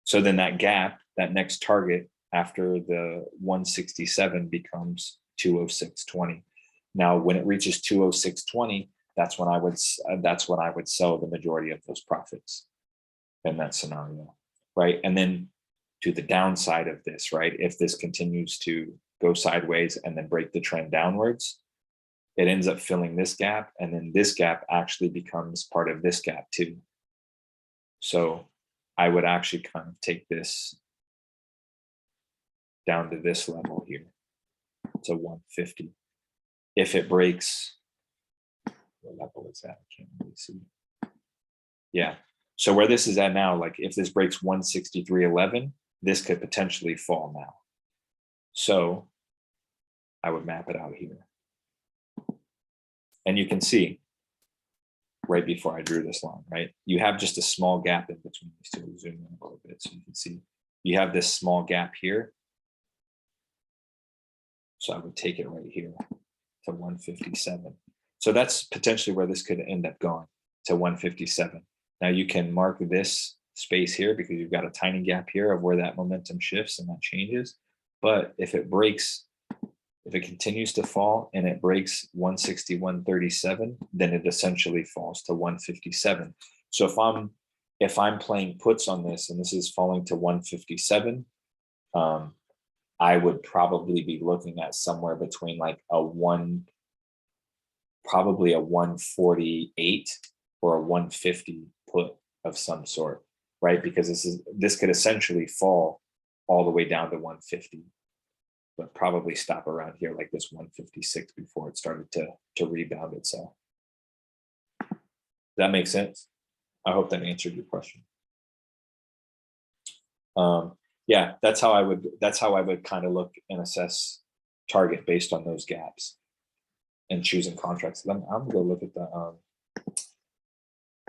So then that gap, that next target after the 167 becomes 206.20. Now, when it reaches 206.20, that's when I would sell the majority of those profits in that scenario, right? And then to the downside of this, right? If this continues to go sideways and then break the trend downwards, it ends up filling this gap, and then this gap actually becomes part of this gap too. So I would actually kind of take this down to this level here, to 150. If it breaks, what level is that? I can't really see. Yeah. So where this is at now, like if this breaks 163.11, this could potentially fall now. So I would map it out here. And you can see right before I drew this line, right? You have just a small gap in between these two. Zoom in a little bit so you can see you have this small gap here. So I would take it right here to 157. So that's potentially where this could end up going, to 157. Now you can mark this space here because you've got a tiny gap here of where that momentum shifts and that changes. But if it breaks, if it continues to fall and it breaks 161.37, then it essentially falls to 157. So if I'm playing puts on this and this is falling to 157, I would probably be looking at somewhere between like probably a 148 or a 150 put of some sort, right? Because this could essentially fall all the way down to 150. But probably stop around here like this 156 before it started to rebound itself. Does that make sense? I hope that answered your question. Yeah, that's how I would kind of look and assess target based on those gaps and choosing contracts. I'm gonna go look at the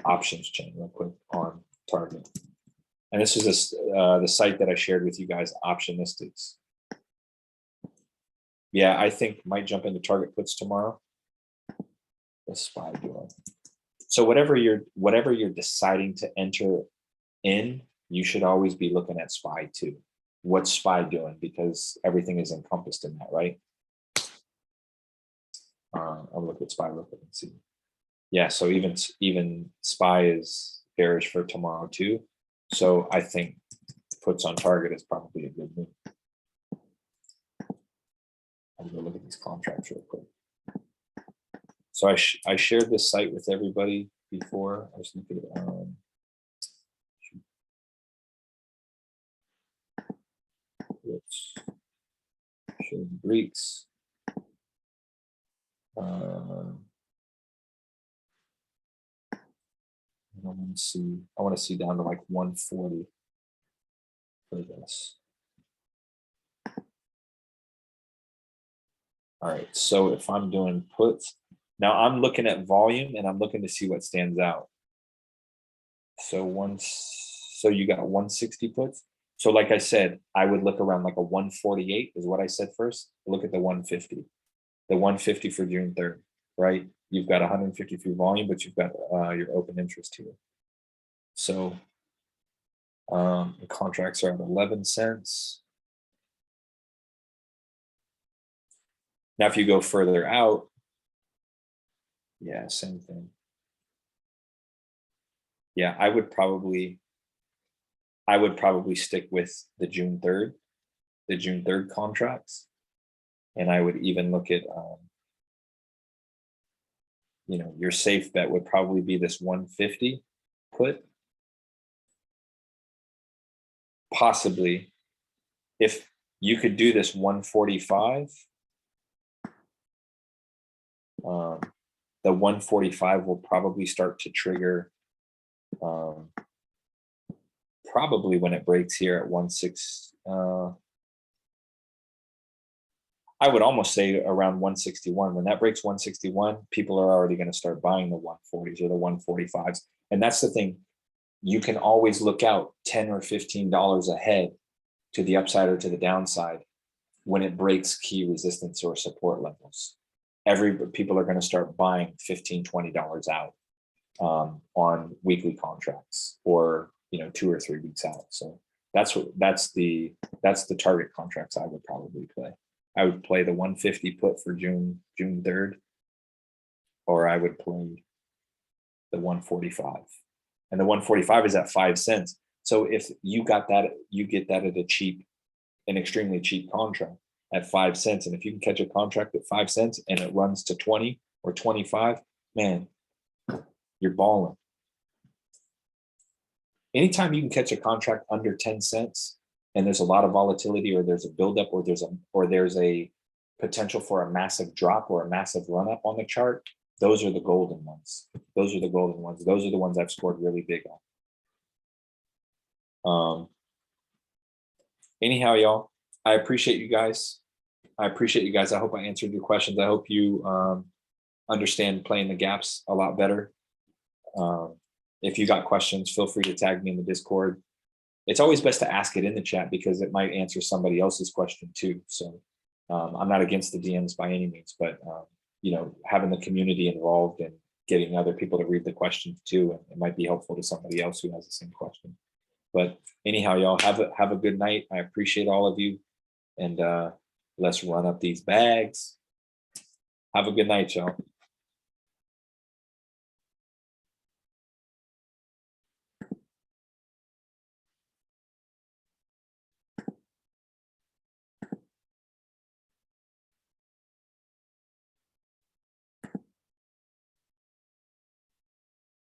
options chain real quick on target. And this is the site that I shared with you guys, Optionistics. Yeah, I think might jump into target puts tomorrow. What's SPY doing? So whatever you're deciding to enter in, you should always be looking at SPY too. What's SPY doing? Because everything is encompassed in that, right? I'll look at SPY real quick and see. Yeah, so even SPY is bearish for tomorrow too. So I think puts on target is probably a good move. I'm gonna look at these contracts real quick. So I shared this site with everybody before. I was looking at let's show the Greeks. I want to see down to like 140 for this. All right, so if I'm doing puts, now I'm looking at volume and I'm looking to see what stands out. So you got 160 puts. So like I said, I would look around like a 148 is what I said first. Look at the 150. The 150 for June 3rd, right? You've got 153 volume, but you've got your open interest here. So the contracts are at 11 cents. Now, if you go further out, yeah, same thing. Yeah, I would probably stick with the June 3rd contracts. And I would even look at, you know, your safe bet would probably be this 150 put. Possibly, if you could do this 145, the 145 will probably start to trigger probably when it breaks here at 16. I would almost say around 161. When that breaks 161, people are already going to start buying the 140s or the 145s. And that's the thing. You can always look out $10 or $15 ahead to the upside or to the downside when it breaks key resistance or support levels. People are going to start buying $15, $20 out on weekly contracts, or 2 or 3 weeks out. So that's the target contracts I would probably play. I would play the 150 put for June 3rd, or I would play the 145. And the 145 is at 5 cents. So if you got that, you get that at an extremely cheap contract at 5 cents. And if you can catch a contract at 5 cents and it runs to 20 or 25, man, you're balling. Anytime you can catch a contract under 10 cents and there's a lot of volatility, or there's a buildup, or there's a potential for a massive drop or a massive run up on the chart, those are the golden ones. Those are the golden ones. Those are the ones I've scored really big on. Anyhow, y'all, I appreciate you guys. I hope I answered your questions. I hope you understand playing the gaps a lot better. If you got questions, feel free to tag me in the Discord. It's always best to ask it in the chat because it might answer somebody else's question too. So I'm not against the DMs by any means, but having the community involved and getting other people to read the questions too, and it might be helpful to somebody else who has the same question. But anyhow, y'all have a good night. I appreciate all of you, and let's run up these bags. Have a good night, y'all.